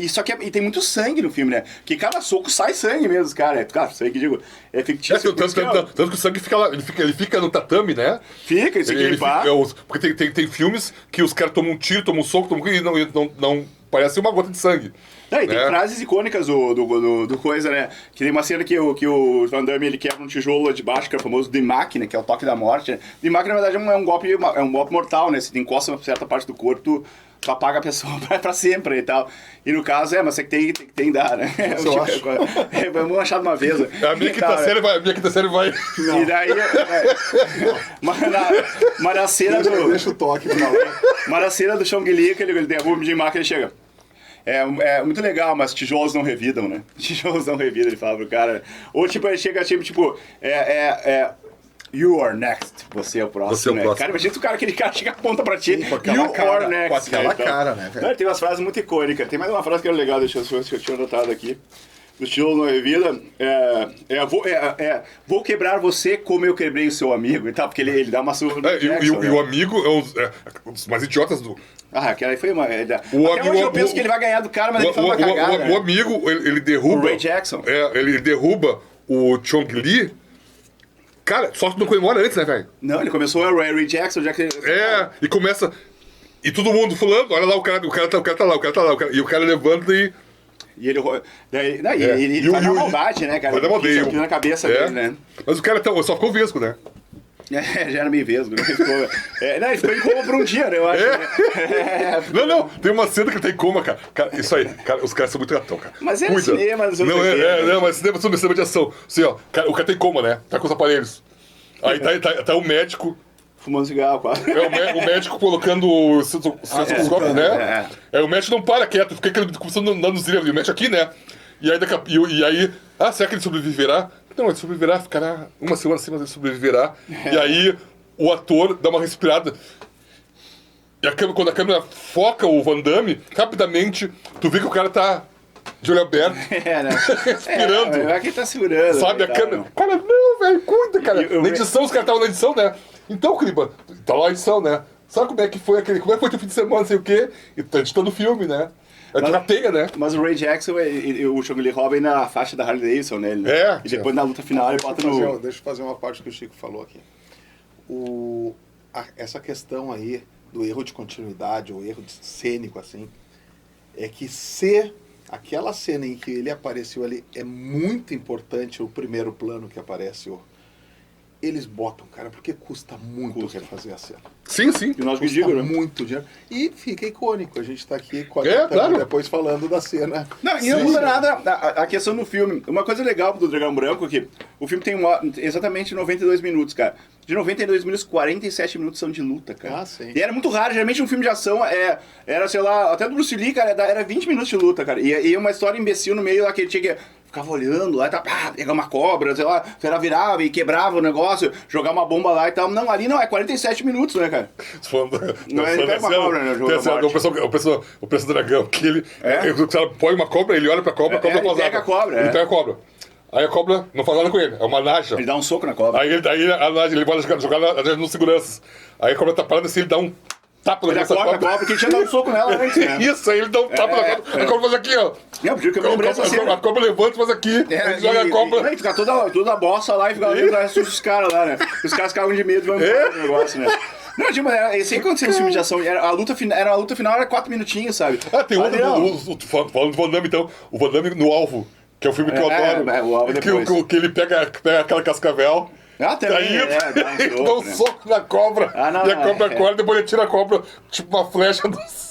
só que tem muito sangue no filme, né? Porque cada soco sai sangue mesmo, cara. Claro, sangue que digo, é fictício. Tanto que o sangue fica lá, ele fica no tatame, né? Fica, isso aqui porque tem filmes que os caras tomam um tiro, tomam um soco, e não parece uma gota de sangue. Não, e tem frases icônicas do coisa, né? Que tem uma cena que o Van Damme ele quebra um tijolo lá de baixo, que é o famoso Dimak, né? Que é o toque da morte. Né? Dimak, na verdade, é um golpe mortal, né? Se tu encosta uma certa parte do corpo, tu apaga a pessoa pra sempre e tal. E no caso, mas você que tem que dar, né? Vamos achar de uma vez. A minha quinta série vai... Não. E daí... Mas na cena do... Deixa o toque. Mas na cena do Chong Li, que ele derruba o Dimak, ele chega... É muito legal, mas tijolos não revidam, né? Tijolos não revidam, ele fala pro cara. Ou tipo, ele chega tipo, you are next. Você é o próximo, né? Cara, imagina se aquele cara chega e aponta pra ti. You are next. Com aquela cara, né, velho? Tem umas frases muito icônicas. Tem mais uma frase que era legal, deixa eu ver se eu tinha anotado aqui. Do tijolo não revida. Vou quebrar você como eu quebrei o seu amigo e tal, porque ele dá uma surra no Jackson, e o amigo é um dos mais idiotas do... aquela aí foi uma... Até hoje eu penso que ele vai ganhar do cara, mas ele faz uma cagada. O amigo, ele derruba... O Ray Jackson. Ele derruba o Chong Li. Cara, só que não comemora antes, né, velho? Não, ele começou o Ray Jackson, já que... E começa... E todo mundo falando, olha lá, o cara tá lá. E o cara levanta e... E ele faz uma maldade, né, cara? Faz uma maldade. Na cabeça dele, né? Mas o cara só ficou vesgo, né? Já era meio vesgo, né? Ele ficou em coma por um dia, né? Eu acho. Né? Não, tem uma cena que ele tá em coma, cara. Isso aí, cara, os caras são muito gatão, cara. Mas é cinema, mas cinema sobre cinema de ação. Assim, ó, o cara tem coma, né? Tá com os aparelhos. Aí tá o médico. Fumando cigarro, quase. O médico colocando o cetoscópio, né? O médico não para quieto, fica começando a andar nos livros. E o médico aqui, né? E aí, será que ele sobreviverá? Não, ele sobreviverá, ficará uma semana assim, mas ele sobreviverá. E aí, o ator dá uma respirada. E quando a câmera foca o Van Damme, rapidamente, tu vê que o cara tá de olho aberto. Né? Respirando. É que ele tá segurando. Sabe, a câmera... Cara, não, velho, cuida, cara. Na edição, os caras estavam na edição, né? Então, Criba, tá lá a edição, né? sabe como é que foi aquele, como é que foi teu fim de semana, não sei o quê, e tá editando o filme, né? É uma teia, né? Mas o Ray Jackson, o Shogun Lee roubem na faixa da Harley Davidson, né? E depois na luta final ele bota no... Deixa eu fazer uma parte que o Chico falou aqui. Essa questão aí do erro de continuidade, ou erro cênico, assim, é que se aquela cena em que ele apareceu ali é muito importante, o primeiro plano que aparece, eles botam, cara, porque custa muito refazer a cena. Sim, sim. E nós Custa né? muito dinheiro. E fica icônico. A gente tá aqui 40 anos claro. depois falando da cena. Não, e não muda nada a questão do filme. Uma coisa legal do Dragão Branco é que o filme tem exatamente 92 minutos, cara. De 92 minutos, 47 minutos são de luta, cara. Ah, sim. E era muito raro, geralmente um filme de ação era, sei lá, até do Bruce Lee, cara, era 20 minutos de luta, cara. E uma história imbecil no meio lá que ele tinha que... Ficava olhando lá, pegar uma cobra, sei lá, virava e quebrava o negócio, jogar uma bomba lá e tal. Não, ali não, é 47 minutos, né, cara? Não, ele pega uma cobra, né? O pessoal do dragão, que ele põe uma cobra, ele olha pra cobra, a cobra ele pega a cobra, Ele pega a cobra. Aí a cobra não faz nada com ele, é uma naja. Ele dá um soco na cobra. Aí a naja, ele vai jogar nos seguranças. Aí a cobra tá parada assim, ele dá um tapa na cabeça da cobra. Porque ele tinha dado um soco nela antes, né? Isso, aí ele dá um tapa na cobra. A cobra faz aqui, ó. Não, porque eu me lembrei dessa cena. A cobra levanta e faz aqui, ele joga a cobra. E fica toda a bossa lá e fica olhando os caras lá, né? Os caras ficavam de medo e vão embora do negócio, né? Não, tipo, isso aí aconteceu no filme de ação. Era a luta final, era 4 minutinhos, sabe? Tem outro, falando do Van Damme, então. O Van Damme no Alvo, que é um filme que eu adoro. O Alvo depois. Que ele pega aquela cascavel. Também, aí dá um soco na cobra. E a cobra acorda, depois ele tira a cobra, tipo uma flecha dos...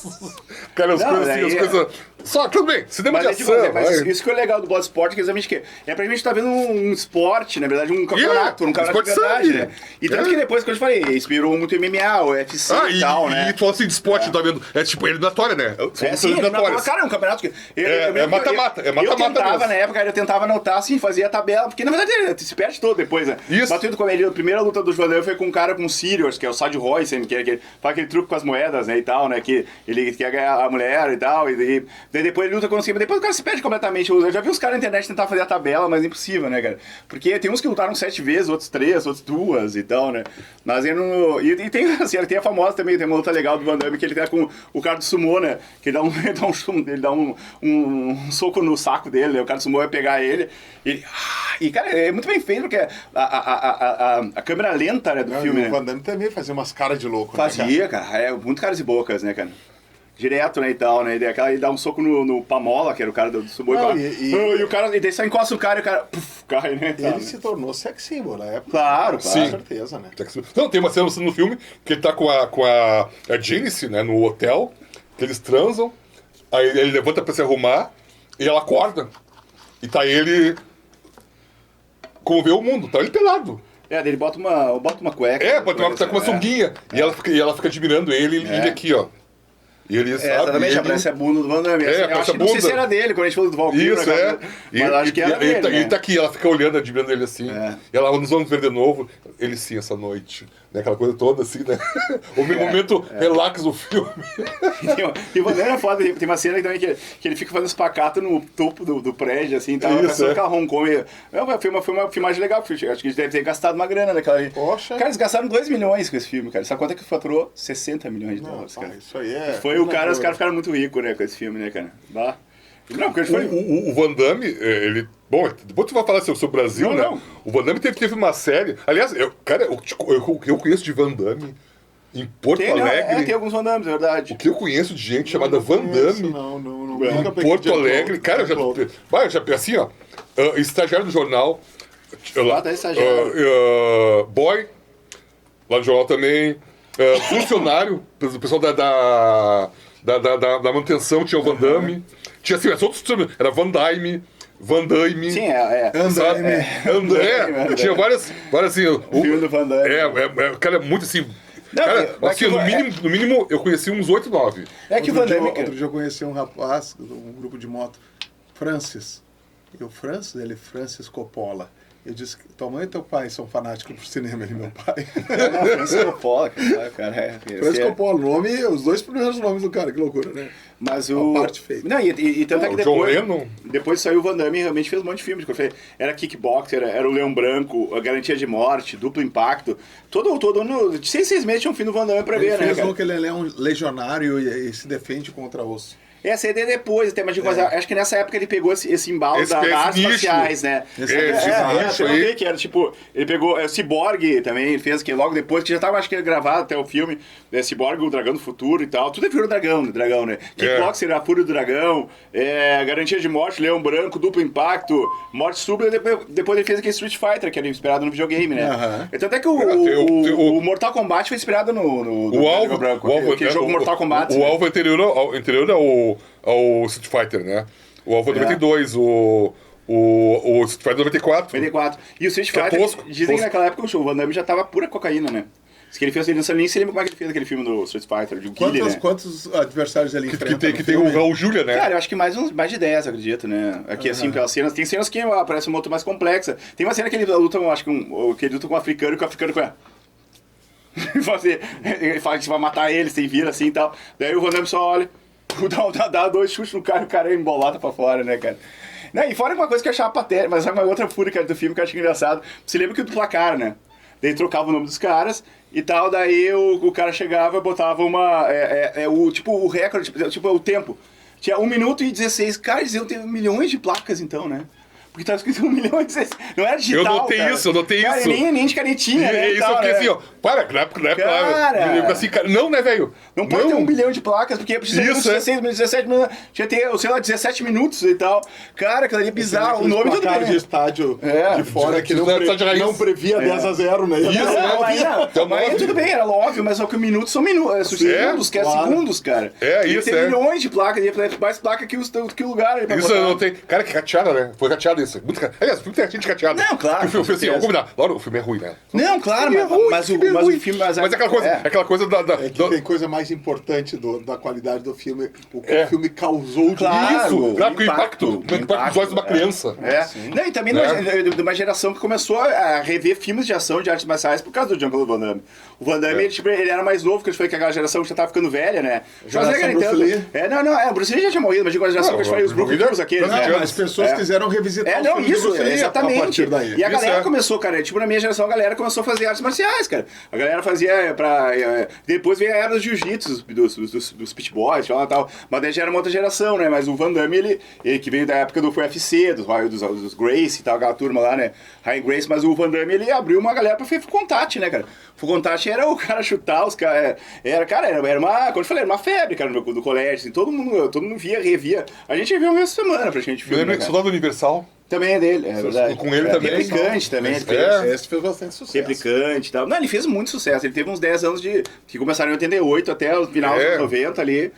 Cara, as coisas assim, as coisas... Só, tudo bem, cinema de ação. Mas isso que é legal do Bloodsport, que exatamente que é pra gente tá vendo um esporte, na verdade, um campeonato, um campeonato de verdade, né? E tanto que depois, que eu te falei, inspirou muito MMA, o UFC e tal, né? E tu fala assim, de esporte, tá vendo? É tipo eliminatória, né? Sim, cara, é um campeonato que... É mata-mata, eu tentava, na época, eu tentava anotar, assim, fazia a tabela, porque na verdade se perde todo depois, né? Isso. Batendo com a primeira luta do Van Damme foi com um cara com Sirius, que é o Sad Royce, que faz aquele truque com as moedas, né, e tal, né? Que ele quer ganhar a mulher e tal, e daí depois ele luta com os... Depois o cara se perde completamente. Eu já vi os caras na internet tentar fazer a tabela, mas é impossível, né, cara? Porque tem uns que lutaram 7 vezes, outros 3, outros 2 e tal, né? Mas e tem, assim, tem a famosa também, tem uma luta legal do Van Damme, que ele tá com o cara do sumô, né? Que ele dá um soco no saco dele, né? O cara do sumô vai pegar ele e, cara, é muito bem feito, porque a câmera lenta, né, do filme, né? O Van Damme também fazia umas caras de louco, Fazia, né, cara? É muito caras e bocas, né, cara? Direto, né, e tal, né? Ele dá um soco no Pamola, que era o cara do sumô, e o cara, e daí só encosta o cara e o cara, cai, né? Ele se tornou sex symbol na época. Claro, com certeza, né? Não, tem uma cena no filme que ele tá com a Janice, né, no hotel, que eles transam, aí ele levanta pra se arrumar, e ela acorda, e tá ele como vê o mundo, tá ele pelado. Daí ele bota uma cueca. Tá com uma sunguinha, e ela fica admirando ele aqui, ó. E ele sabe. Exatamente, aparece a bunda do Van Damme. Eu acho que não sei se era dele, quando a gente falou do Valkyrie. Isso, mas acho que era dele. Ele tá aqui, ela fica olhando, admirando ele assim. E ela, nos vamos ver de novo. Ele sim, essa noite. Né? Aquela coisa toda assim, né? O momento relax do filme. E o Van Damme é foda. Tem uma cena também que ele fica fazendo espacato no topo do prédio, assim. Tá, isso, aquela Hong Kong. Foi uma filmagem legal. Acho que eles devem ter gastado uma grana naquela ali. Poxa. Cara, eles gastaram 2 milhões com esse filme, cara. Sabe quanto é que faturou? 60 milhões de dólares, cara. Isso aí é... Os caras ficaram muito ricos, né, com esse filme, né, cara? Não, porque o Van Damme, ele... Bom, depois tu vai falar sobre o Brasil, né? Não. O Van Damme teve uma série... Aliás, eu conheço de Van Damme em Porto Alegre. Tem alguns Van Dammes, é verdade. O que eu conheço de gente chamada Van Damme em Porto Alegre. Cara, eu já assim, ó, estagiário do jornal. Tá estagiário. Boy, lá no jornal também. Funcionário, o pessoal da manutenção tinha o Van Damme. Tinha assim, outros, era Van Damme. Sim, André. Tinha várias assim. O filme do Van Damme. Cara, muito assim. Não, cara, assim, no mínimo, eu conheci uns 8, 9. É que o Van Damme... Outro dia eu conheci um rapaz, um grupo de moto, Francis. E o Francis Coppola. Eu disse que tua mãe e teu pai são fanáticos por cinema, ele meu pai. Francis Coppola, cara. Francis Coppola, o nome, os 2 primeiros nomes do cara, que loucura, né? Mas A parte feita. Não, e tanto é que O John Lennon. depois saiu o Van Damme e realmente fez um monte de filmes. Era Kickboxer, era o Leão Branco, A Garantia de Morte, Duplo Impacto. Todo ano, de 6 meses tinha um filme do Van Damme pra Ele ver, né, fez cara? um que ele é um legionário e se defende contra os... Essa ideia depois, até, mas acho que nessa época ele pegou esse embalo Esse das artes nicho. marciais, né? Esse nicho eu aí. vi que era tipo, ele pegou o Cyborg também, ele fez que logo depois, que já tava, acho que gravado até o filme, Cyborg, o Dragão do Futuro e tal, tudo é Fúria do Dragão, né? Kickboxer, a Fúria do Dragão, Garantia de Morte, Leão Branco, Duplo Impacto, Morte Súbita, depois ele fez aquele Street Fighter, que era inspirado no videogame, né? Tanto é que o Mortal Kombat foi inspirado no Dragão Branco, aquele jogo Mortal Kombat. O alvo anterior ao Street Fighter, né? O alvo 92, o Street Fighter 94. 94. E o Street Que é Fighter, tosco, dizem tosco. que naquela época o Van Damme já tava pura cocaína, né? Diz que ele fez, ele nem se lembra como é que ele fez aquele filme do Street Fighter, de Guile, né? Quantos adversários ele enfrenta? Que tem o Raul Julia, né? Cara, eu acho que mais de 10, acredito, né? Aqui, assim, pelas cenas. Tem cenas que parece uma luta mais complexa. Tem uma cena que ele luta, acho que ele luta com um africano e que o africano ele fala que vai matar ele, sem vira assim e tal. Daí o Van Damme só olha, dá 2 chutes no cara e o cara é embolado pra fora, né, cara? Não, e fora uma coisa que eu achava patética, mas uma outra fúria, cara, do filme que eu achei engraçado. Você lembra que o placar, né? Daí trocava o nome dos caras e tal, daí o cara chegava e botava o recorde, tipo, o tempo. Tinha 1 minuto e 16. Cara, diziam que tem milhões de placas então, né? Porque tava escrito 1 milhão e 16. Não era digital. Eu notei cara. isso, eu notei Cara, isso. Nem de canetinha, né? Isso tal, eu fiquei né? assim, ó. Na época Cara! eu assim, cara, não, né, velho? Não pode ter 1 milhão de placas, porque precisa ter Isso, 16, 17 minutos. Tinha que ter, sei lá, 17 minutos e tal. Cara, aquilo ali é bizarro. O nome tudo placar bem. de estádio É, de fora que de não previa 10-0, né? Isso, Não, aí não. Então, Mas aí tudo bem, era óbvio, mas só que minutos são minutos, segundos, que é claro. segundos, cara. Isso, Tem milhões de placas, e mais placa que o lugar aí pra Isso botar. eu notei. Cara, que cateada, né? Foi cateado isso. Muito cateado. Aliás, o filme tem gente cateada. Não, claro, Que o filme, com assim, certeza. vamos combinar. Laura, o filme é ruim, né? Não, claro, filme é ruim, mas o filme é ruim. filme... Mas é aquela coisa da... É que tem coisa mais importante da qualidade do filme, o que É. o filme causou de Claro, Isso, claro, o que o impacto dos olhos de uma criança. Não, e também Né? de uma geração que começou a rever filmes de ação, de artes marciais, por causa do Jean-Claude Van Damme. O Van Damme, ele era mais novo, que ele foi aquela geração que já tava ficando velha, né? Geração Schwarzenegger, Bruce Lee. O Bruce Lee já tinha morrido, mas digo a geração que a gente foi os Brucutus aqueles, Não, né? mas as pessoas quiseram revisitar os filmes do Isso, Bruce Lee exatamente. a partir daí. E a Isso galera é. começou, cara, tipo, na minha geração, a galera começou a fazer artes marciais, cara. A galera fazia depois veio a era dos jiu-jitsu, dos pit boys, tal. Mas daí já era uma outra geração, né? Mas o Van Damme, ele que veio da época do UFC, dos Grace e tal, aquela turma lá, né? High Grace, mas o Van Damme, ele abriu uma galera pra Full Contact, né, cara? Full Contact era o cara chutar os caras. Era uma, como eu falei, era uma febre, cara, no colégio, assim, todo mundo via, revia. A gente viu uma vez por semana pra gente Eu filme, lembro né, que cara? Soldado Universal. Também é dele, é verdade. Com ele também. Replicante também, ele fez. Esse fez bastante sucesso. Replicante e tal. Não, ele fez muito sucesso. Ele teve uns 10 anos que começaram em 88 até o final dos anos 90 ali.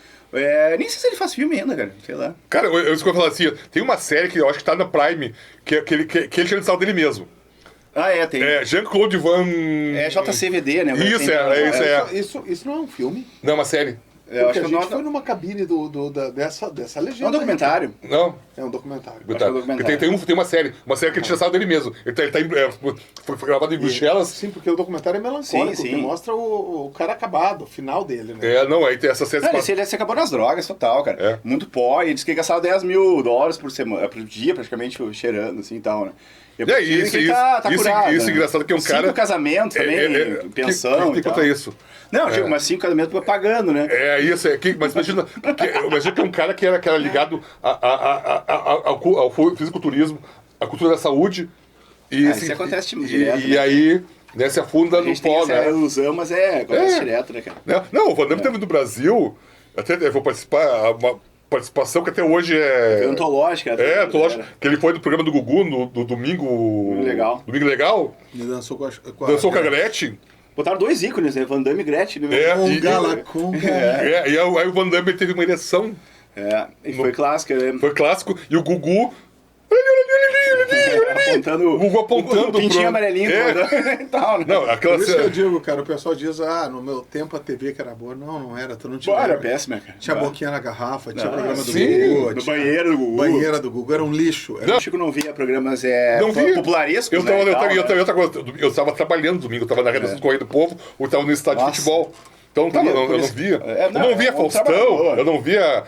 Nem sei se ele faz filme ainda, cara. Sei lá. Cara, eu escolhi falar assim, tem uma série que eu acho que tá na Prime, que ele tira de sal dele mesmo. Tem. É Jean-Claude Van... É JCVD, né? Isso não é um filme. Não, é uma série. Eu Porque acho a que gente foi numa cabine dessa legenda. É um documentário. Não. É um documentário. que é um documentário. Tem uma série que ele tira sal dele mesmo. Foi gravado em Bruxelas. Sim, porque o documentário é melancólico, Sim. que mostra o cara acabado, o final dele, né? Aí tem essa série... Não, ele se acabou nas drogas, total, cara. É. Muito pó. E disse que gastava $10 mil por semana, por dia, praticamente, cheirando, assim e tal, né? Tá curado, isso é né? engraçado que é um 5 cara... casamentos também, pensão que e tal. conta isso? Não, digo, mas 5 casamentos pagando, né? Mas imagina que é um cara que era ligado ao fisiculturismo, à cultura da saúde. Isso acontece direto, E né? aí, né, se afunda A no gente tem pó, essa né? ilusão, mas acontece direto, né, cara? Não, o Van Damme teve no Brasil, até eu vou participar, uma participação que até hoje é... Antológica. Antológica, que ele foi do programa do Gugu no Domingo Legal. Domingo Legal, Ele dançou com dançou com a Gretchen. Botaram 2 ícones, né? Van Damme e Gretchen. Né? Conga. E aí o Van Damme teve uma ereção, E foi clássico, né? foi clássico, e o Gugu Apontando o Gugu apontando o pintinho pro... amarelinho e tal, né? Não, aquela Por isso que eu digo, cara, o pessoal diz, no meu tempo a TV que era boa. Não era, tu não tinha. Pô, era péssima, cara. Tinha boquinha na garrafa, tinha programa do sim, Gugu. No banheiro do Gugu. Banheira do Gugu, era um lixo. Era O Chico não via programas Não via. popularescos, Eu né, eu tava trabalhando domingo, eu tava na redação do Correio do Povo, ou eu tava no estádio de Nossa. futebol. Então eu não via. Eu não via Faustão, eu não via...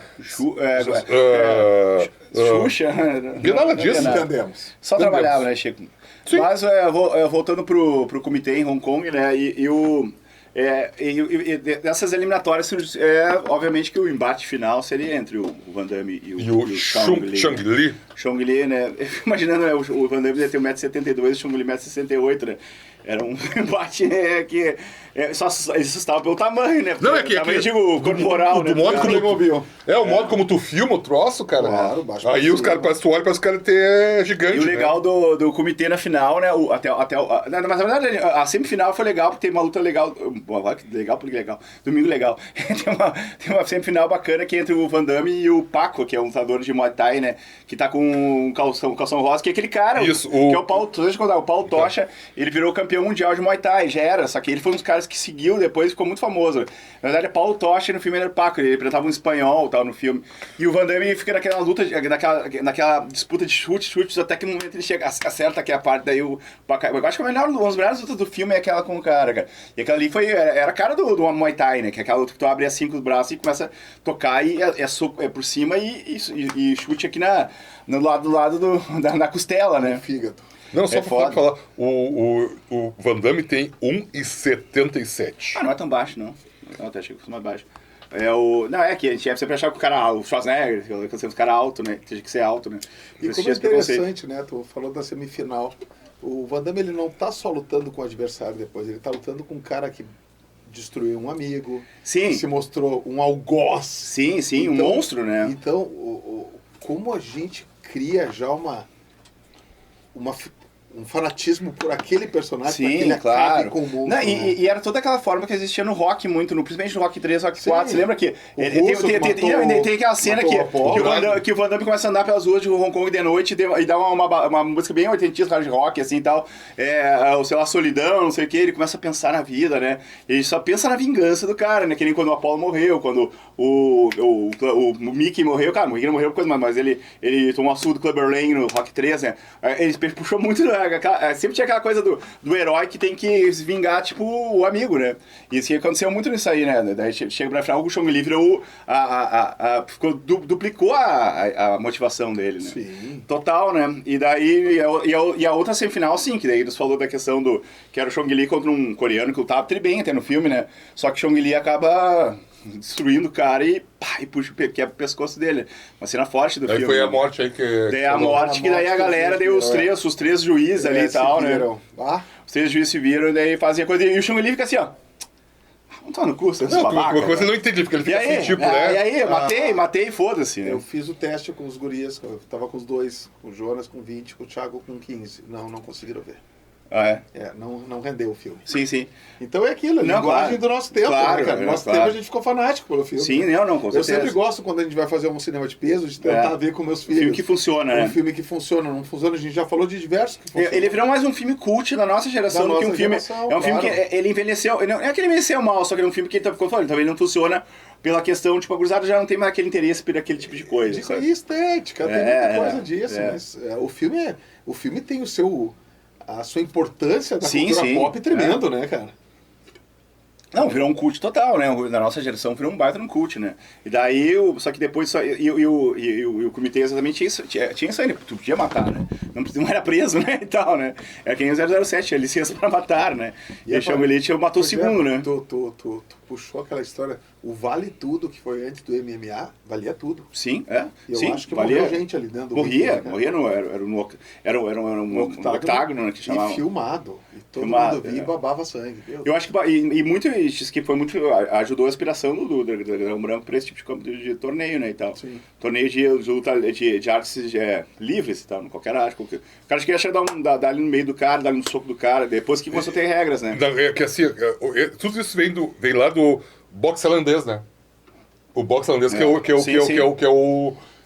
Xuxa. Via nada disso. Entendemos. Só trabalhava, né, Chico? Sim. Mas voltando pro comitê em Hong Kong, né, dessas eliminatórias, obviamente que o embate final seria entre o Van Damme e o Chong Li. Chong Li, né? Eu fico imaginando, né, o Van Damme tem 1,72m, o Chong Li 1,68m, né? Era um embate que só assustava pelo tamanho, né? Não, é que... Tamanho, digo, corporal, né? Do modo como... o modo como tu filma o troço, cara. Claro, baixo. Aí os caras, parece que tu olha, parece que o cara é gigante. E o legal né? do comitê na final, né? Mas na verdade, a semifinal foi legal, porque tem uma luta legal. Legal porque legal. Domingo legal. tem uma semifinal bacana que é entre o Van Damme e o Paco, que é um lutador de Muay Thai, né? Que tá com um calção rosa, que é aquele cara, isso, que é o Paulo, deixa eu contar, o Paulo Tocha, ele virou campeão mundial de Muay Thai, já era, só que ele foi um dos caras que seguiu depois e ficou muito famoso. Na verdade é Paulo Tocha, no filme era o Paco, ele apresentava um espanhol tal no filme. E o Van Damme fica naquela luta, naquela disputa de chutes, até que no momento ele chega, acerta aqui a parte, daí o Paco... Eu acho que uma das melhores lutas do filme é aquela com o cara. E aquela ali era a cara do Muay Thai, né? Que é aquela luta que tu abre assim com os braços e começa a tocar e é por cima e chute aqui no lado da costela, né? Fígado. Não, só É pra foda. falar, o Van Damme tem 1,77. Ah, não é tão baixo, não. Eu até achei que fosse mais baixo. Não, é que a gente sempre achava que o cara, o Schwarzenegger, que os caras alto, né? Tinha que ser alto, né? E como é interessante, né? Tu falou da semifinal. O Van Damme, ele não tá só lutando com o adversário depois, ele tá lutando com um cara que destruiu um amigo. Sim. Se mostrou um algoz. Sim, Então, um monstro, né? Então, como a gente cria já um fanatismo por aquele personagem, Sim, pra que ele claro. acabe com o mundo. Não, né? e era toda aquela forma que existia no Rock muito, principalmente no Rock 3, Rock 4. Sim. Você lembra que O tem aquela cena que o Van Damme começa a andar pelas ruas de Hong Kong de noite e dá uma música bem oitentista de rock, assim e tal. Sei lá, solidão, não sei o que, ele começa a pensar na vida, né? Ele só pensa na vingança do cara, né? Que nem quando o Apollo morreu, quando o Mickey morreu. Cara, o Mickey não morreu por coisa, mas ele tomou a surra do Clubber Lang no Rock 3, né? Ele puxou muito, sempre tinha aquela coisa do herói que tem que se vingar, tipo, o amigo, né? E isso que aconteceu muito nisso aí, né? Daí chega pra final, o Chong Li virou duplicou a motivação dele, né? Sim. Total, né? E daí, e a outra semifinal, sim, que daí eles falou da questão que era o Chong Li contra um coreano que lutava bem até no filme, né? Só que o Chong Li acaba destruindo o cara e puxa, quebra o pescoço dele. Uma cena forte do Aí filme. foi a né? morte aí que... Daí a morte, que daí a galera, daí os três juízes ali e tal, né? Os três juízes se viram e daí fazem a coisa. E o Chong Li fica assim, ó. Não tá no cu, você Uma coisa eu não entendi, porque ele fica assim, tipo, né? E aí, matei, foda-se. Né? Eu fiz o teste com os gurias, eu tava com os dois, com o Jonas com 20, com o Thiago com 15. Não conseguiram ver. Ah, é? Não rendeu o filme. Sim. Então é aquilo, a linguagem do nosso tempo, claro, né, cara? No nosso tempo a gente ficou fanático pelo filme. Sim, não, com certeza. Eu sempre gosto, quando a gente vai fazer um cinema de peso, de tentar ver com meus filhos. Um filme que funciona, né? Um filme que funciona, não funciona. A gente já falou de diversos que funcionam. Ele virou mais um filme cult da nossa geração do que um filme... É um filme que ele envelheceu... Não é que ele envelheceu mal, só que é um filme que ele também não funciona pela questão, tipo, a gurizada já não tem mais aquele interesse por aquele tipo de coisa. E estética, tem muita coisa disso, mas o filme tem a sua importância da cultura pop tremendo, né, cara? Não, virou um cult total, né? Na nossa geração virou um baita no cult, né? E daí, só que depois, o comitê exatamente tinha isso aí, tu podia matar, né? Não era preso, né? E tal, né? Era que nem o 007, tinha licença pra matar, né? E o Chong Li matou o segundo, né? Tu puxou aquela história, o Vale Tudo, que foi antes do MMA, valia tudo. Sim, Eu acho que valia gente ali dentro do morria era um octágono, né, que chamava. E filmado. E todo mundo via e babava sangue. Eu acho que e muito isso que foi muito ajudou a aspiração do Dragão Branco para esse tipo de torneio, né, e tal. Sim. Torneio de luta de artes livres e tal, qualquer arte. O cara queria chegar dar ali no meio do cara, dar ali no soco do cara, depois que começou a ter regras, né? Que assim, tudo isso vem lá do boxe holandês, né? O boxe holandês que é o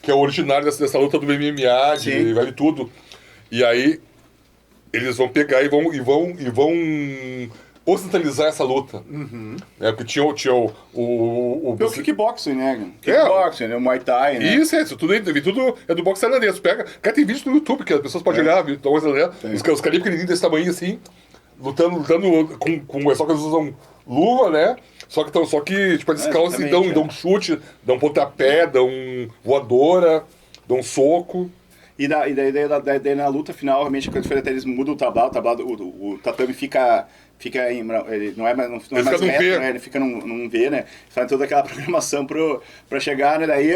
que é o originário dessa luta do MMA, vale tudo. E aí eles vão pegar e vão ocidentalizar essa luta. Porque tinha o Pelo kickboxing, né? Kickboxing, né? O Muay Thai, né? Isso tudo é do boxe tailandês. Cara, tem vídeo no YouTube que as pessoas podem olhar, os caras pequenininhos desse tamanho assim, lutando com só que eles usam luva, né? Só que tipo, eles calçam e dão um chute, dão um pontapé, dão voadora, dão um soco. E daí na luta final, realmente, quando eles mudam o tatame fica em, ele não é mais reto, né? Ele fica num V, né? Faz toda aquela programação pra chegar, né? Daí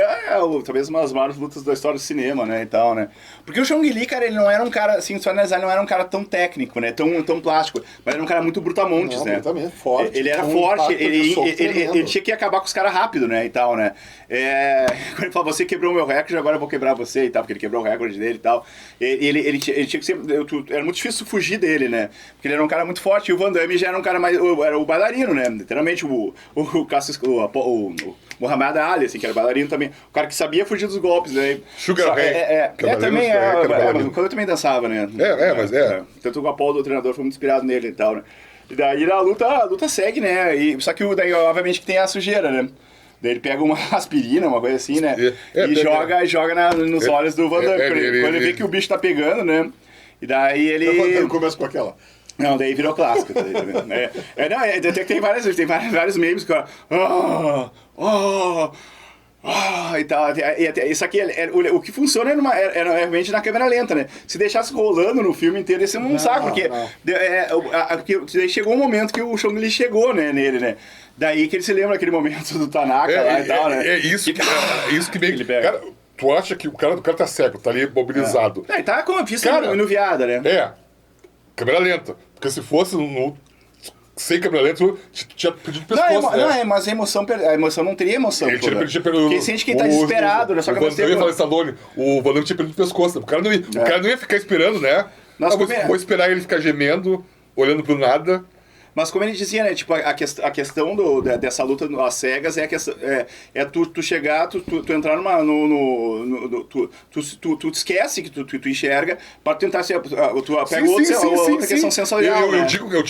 talvez uma das maiores lutas da história do cinema, né? E tal, né? Porque o Chong Li, cara, ele não era um cara, assim, só analisar, ele não era um cara tão técnico, né? Tão plástico, mas era um cara muito brutamontes, né? Também, forte. Ele era forte, ele tinha que acabar com os caras rápido, né? E tal, né? Quando ele fala, você quebrou o meu recorde, agora eu vou quebrar você e tal, porque ele quebrou o recorde dele e tal. Ele tinha que ser. Era muito difícil fugir dele, né? Porque ele era um cara muito forte e o Van Damme já era um cara mais. Era o bailarino, né? Literalmente o Muhammad Ali, assim, que era bailarino também. O cara que sabia fugir dos golpes, né? Sugar Ray. Também. Quando eu também dançava, né? Mas Tanto o Apolo do treinador foi muito inspirado nele e tal, né? E daí a luta segue, né? Só que daí, obviamente, que tem a sujeira, né? Daí ele pega uma aspirina, uma coisa assim, né? Joga nos olhos do Van Damme. Quando ele vê que o bicho tá pegando, né? E daí ele começa com aquela. Não, daí virou clássico. Tem vários memes que e tal. Isso aqui, o que funciona era realmente na câmera lenta, né? Se deixasse rolando no filme inteiro, ia ser um saco, porque daí chegou um momento que o Chong Li chegou, né, nele, né? Daí que ele se lembra aquele momento do Tanaka lá e tal, né? Isso que meio... Cara, tu acha que o cara tá cego, tá ali mobilizado. Ele tá com a vista inuviada, né? Câmera lenta. Porque se fosse sem câmera lenta, tu tinha pedido pescoço, né? Mas a emoção não teria emoção. Ele tinha perdido Porque sente que ele tá desesperado, né? Só que o Van Damme tinha perdido pescoço. O cara não ia ficar esperando, né? Vou esperar ele ficar gemendo, olhando pro nada. Mas como ele dizia, né, tipo, a questão dessa luta às cegas tu chegar, tu entrar tu esquece que tu enxerga para tentar ser, tu pega outra questão sensorial, eu digo que o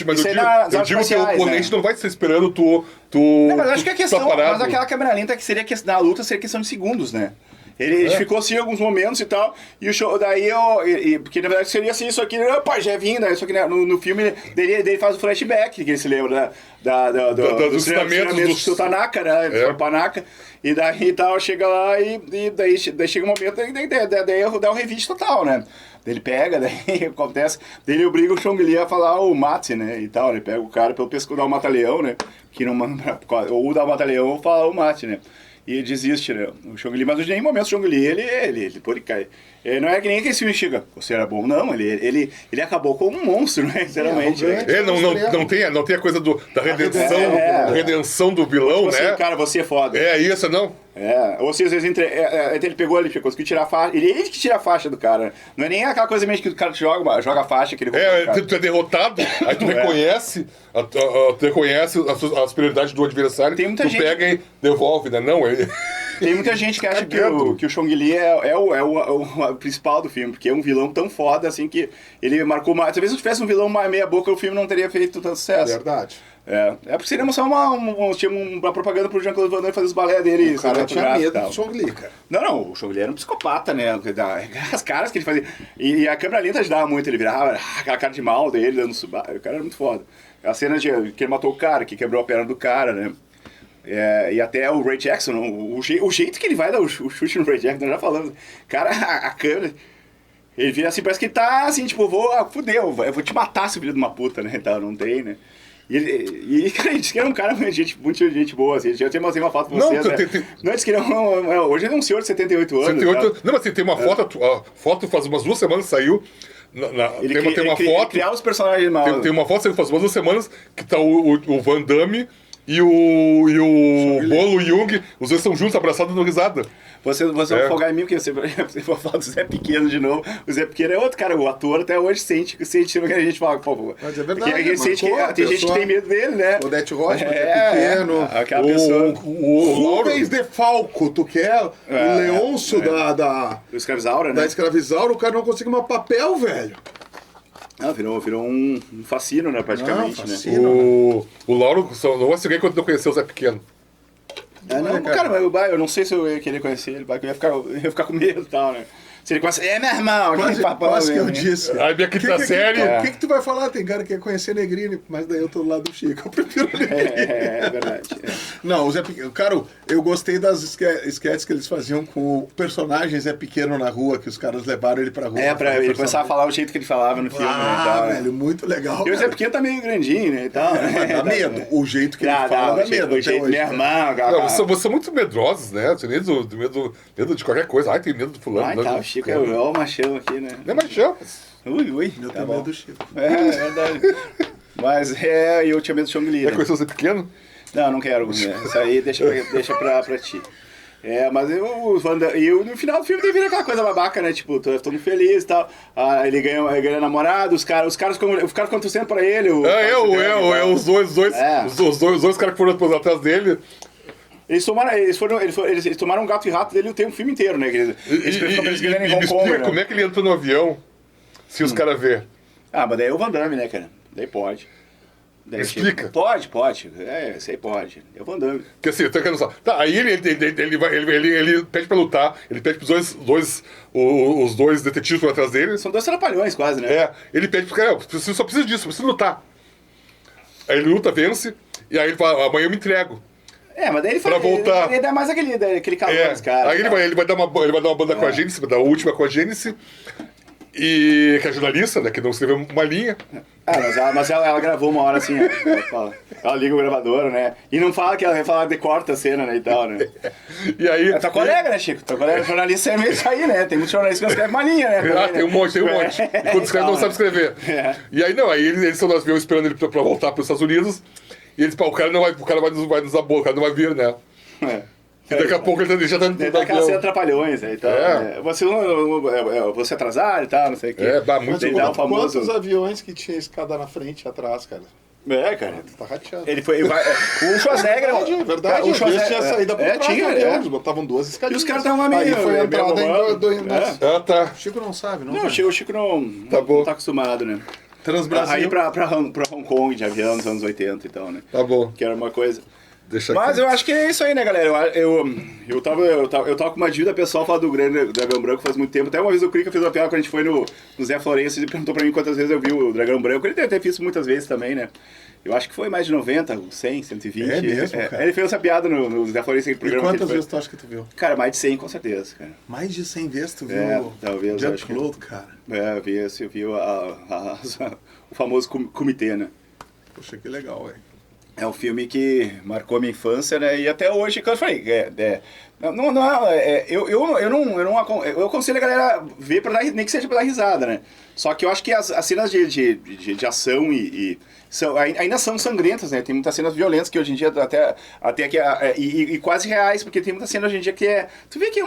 oponente não vai estar esperando tu não, mas acho que a questão, mas aquela câmera lenta que seria na luta seria questão de segundos, né? Ele ficou assim em alguns momentos e tal, e o show, daí porque na verdade seria assim, isso aqui, opa, já é vindo, né? Só que no filme dele faz o flashback, que ele se lembra dos treinamentos do Tanaka, né? Do Tanaka, e daí tal, chega lá e daí chega um momento, daí dá um revite total, né? Ele pega, daí acontece, daí ele obriga o Chong Li a falar o mate, né, e tal, ele pega o cara pelo pescoço, dá o mata-leão, né, que não manda, ou dá o mata-leão ou fala o mate, né. E ele desiste, né? O Chong Li, mas em nenhum momento o Chong Li, ele cai. Não é que nem aquele filme chega, você era bom, não, ele acabou como um monstro, né? Sinceramente. Não tem a coisa da redenção do vilão, né? Cara, você é foda. Isso, não. Ou seja, às vezes ele pegou, ele conseguiu tirar a faixa. Ele que tira a faixa do cara. Não é nem aquela coisa mesmo que o cara joga a faixa que ele tu é derrotado, aí tu reconhece, a superioridade do adversário, tu pega e devolve, né? Não, Tem muita gente que acha que o Chong Li é o principal do filme, porque é um vilão tão foda assim que ele marcou mais. Talvez se tivesse um vilão mais meia boca, o filme não teria feito tanto sucesso. Verdade. Porque seria só uma propaganda pro Jean-Claude Van Damme fazer os balé dele. O cara tinha medo do Chong Li, cara. Não, o Chong Li era um psicopata, né? As caras que ele fazia. E a câmera lenta ajudava muito, ele virava aquela cara de mal dele, dando subar. O cara era muito foda. A cena que ele matou o cara, que quebrou a perna do cara, né? E até o Ray Jackson, o jeito que ele vai dar o chute no Ray Jackson, nós já falamos. Cara, a câmera. Ele vira assim, parece que ele tá assim, tipo, fudeu, eu vou te matar, seu filho de uma puta, né? Então, não tem, né? E cara, ele disse que era um cara muito gente boa, assim. Eu tenho uma foto com vocês, né? Não, disse que ele hoje ele é um senhor de 78 anos. 78, não, mas tem uma foto, a foto faz umas 2 semanas saiu. Tem uma foto. Criar os personagens mal. Tem uma foto que faz umas 2 semanas que tá o Van Damme e o Bolo Jung, os dois estão juntos, abraçados, dando risada. Você vai folgar em mim, porque você vai falar do Zé Pequeno de novo. O Zé Pequeno é outro cara, o ator até hoje sente que a gente fala, por favor. Mas é verdade, porque tem gente que tem medo dele, né? Odete Rocha, Zé Pequeno. Aquela pessoa. O Rubens de Falco, tu quer? O Leôncio da Escravizaura, né? Da Escravizaura, o cara não consegue mais papel, velho. Não, virou um fascino, né, praticamente, né? O Lauro, não vai seguir quando não conheceu o Zé Pequeno. Cara, mas eu não sei se eu ia querer conhecer ele, eu ia ficar com medo e tal, né? Se ele conhece, meu irmão, quase que eu disse. Aí minha quinta série. O que tu vai falar? Tem cara que quer conhecer Negrini, mas daí eu tô do lado do Chico, eu prefiro Negrini. É verdade. Não, o Zé Pequeno, cara, eu gostei das sketches que eles faziam com o personagem Zé Pequeno na rua, que os caras levaram ele pra rua. Pra ele começar a falar o jeito que ele falava no filme, né, e tal, velho, muito legal. E o Zé Pequeno tá meio grandinho, né, e tal. Dá medo, o jeito que ele fala dá medo. O jeito, meu irmão, Vocês são muito medrosos, né? Tem medo de qualquer coisa. Ai, tem medo do fulano. Tá, o Chico é o machão aqui, né? Não é machão. Ui, Eu tenho medo do Chico. É verdade. Mas eu tinha medo do Xong Li. Quer conhecer o Zé Pequeno? Não, não quero. Isso aí deixa pra ti. Mas no final do filme tem vindo aquela coisa babaca, né? Tipo, tô muito feliz e tal. Ele ganha namorado, os caras ficam torcendo pra ele. Os dois caras que foram atrás dele. Eles tomaram um gato e rato dele o filme inteiro, né? Eles ganham em Hong Kong. Explica como é que ele entrou no avião se os caras vê. Mas daí é o Van Damme, né, cara? Daí pode. Explica. Pode. Isso aí pode. É o Van Damme. Porque assim, eu tô querendo só. Tá, aí ele pede pra lutar, ele pede pros os dois detetives por atrás dele. São dois trapalhões quase, né? Ele pede pros caras, você só precisa disso, precisa lutar. Aí ele luta, vence, e aí ele fala, amanhã eu me entrego. Mas daí ele pra voltar. Ele dá mais aquele calor desse cara. Aí ele vai dar uma banda com a Gênesis, vai dar a última com a Gênesis, e que é jornalista, né, que não escreveu uma linha. Mas ela gravou uma hora assim, ela liga o gravador, né? E não fala que ela vai falar, decorta a cena, né, e tal, né? E aí... É tua colega, né, Chico? Tua colega jornalista é meio isso aí, né? Tem muitos jornalistas que não escrevem uma linha, né? Também, tem um monte. E quando escreve, não sabe escrever. E aí, eles estão no avião esperando ele pra voltar pros Estados Unidos, e eles, o cara vai nos abor, o cara não vai vir, né? E daqui a pouco ele já tá no aquela cena Trapalhões, né, e tal. Você atrasar e tal, não sei o quê. Muito bom. Quantos aviões que tinha escada na frente e atrás, cara? Cara. Tá rateado. O Schwarzenegger... É verdade. O Schwarzenegger tinha saída por trás do avião, eles botavam duas escadinhas. E os caras estavam meio... Aí foi a entrada em... tá. O Chico não sabe, não? Não, o Chico não tá acostumado, né? Transbrasil. Aí pra Hong Kong de avião nos anos 80 e tal, né? Tá bom. Que era uma coisa... Mas eu acho que é isso aí, né, galera? Eu tava com uma dívida pessoal falar do Dragão Branco faz muito tempo. Até uma vez o Krika fez uma piada quando a gente foi no Zé Florencio e perguntou pra mim quantas vezes eu vi o Dragão Branco. Ele deve ter visto muitas vezes também, né? Eu acho que foi mais de 90, 100, 120. É mesmo, cara? Ele fez essa piada no Zé Florencio. E quantas vezes tu acha que tu viu? Cara, mais de 100 com certeza, cara. Mais de 100 vezes tu viu? Talvez. Jean-Claude, cara. Eu vi o famoso comitê, né? Poxa, que legal, velho. É um filme que marcou minha infância, né? E até hoje, que eu falei, eu aconselho a galera ver pra dar, nem que seja pra dar risada, né? Só que eu acho que as cenas de ação ainda são sangrentas, né? Tem muitas cenas violentas que hoje em dia até que quase reais, porque tem muitas cenas hoje em dia que tu vê que é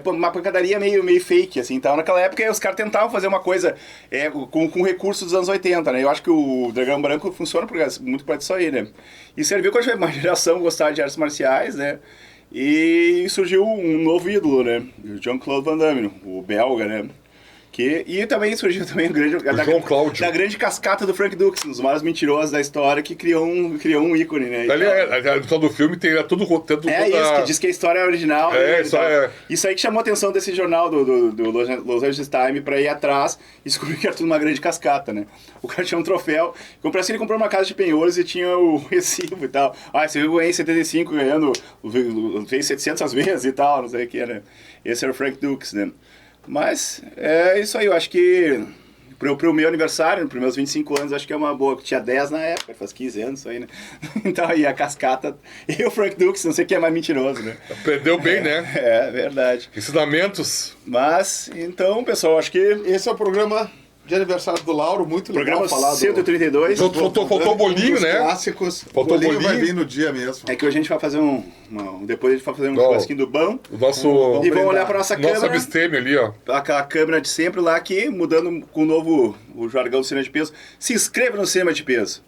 uma pancadaria meio fake, assim, então naquela época os caras tentavam fazer uma coisa com recursos dos anos 80, né? Eu acho que o Dragão Branco funciona muito por isso aí, né? E serviu quando uma geração gostar de artes marciais, né? E surgiu um novo ídolo, né? O Jean-Claude Van Damme, o belga, né? E também surgiu da grande cascata do Frank Dux, um dos maiores mentirosos da história, que criou um ícone, né? A história do filme tem tudo roteiro. Isso, que diz que a história é original. Isso aí que chamou a atenção desse jornal do Los Angeles Times pra ir atrás e descobrir que era tudo uma grande cascata, né? O cara tinha um troféu, ele comprou uma casa de penhores e tinha o recibo e tal. Você viu em 75 ganhando, fez 700 vezes e tal, não sei o que, né? Esse era o Frank Dux, né? Mas é isso aí, eu acho que pro meu aniversário, pros meus 25 anos, acho que é uma boa. Tinha 10 na época, faz 15 anos isso aí, né? Então aí a cascata e o Frank Dux, não sei quem é mais mentiroso, né? Aprendeu bem, né? É verdade. Ensinamentos. Mas, então, pessoal, acho que esse é o programa de aniversário do Lauro, muito legal Programa falar 132. Faltou o bolinho, dos né? Clássicos. Faltou o Bolinho vai bolinho. vir no dia mesmo. É que hoje a gente vai fazer depois a gente vai fazer um Não. churrasquinho do bom. O nosso, E vamos olhar pra nossa nosso câmera. abstêmio ali, ó. Aquela câmera de sempre lá aqui, mudando com o novo o jargão do cinema de peso. Se inscreva no cinema de peso.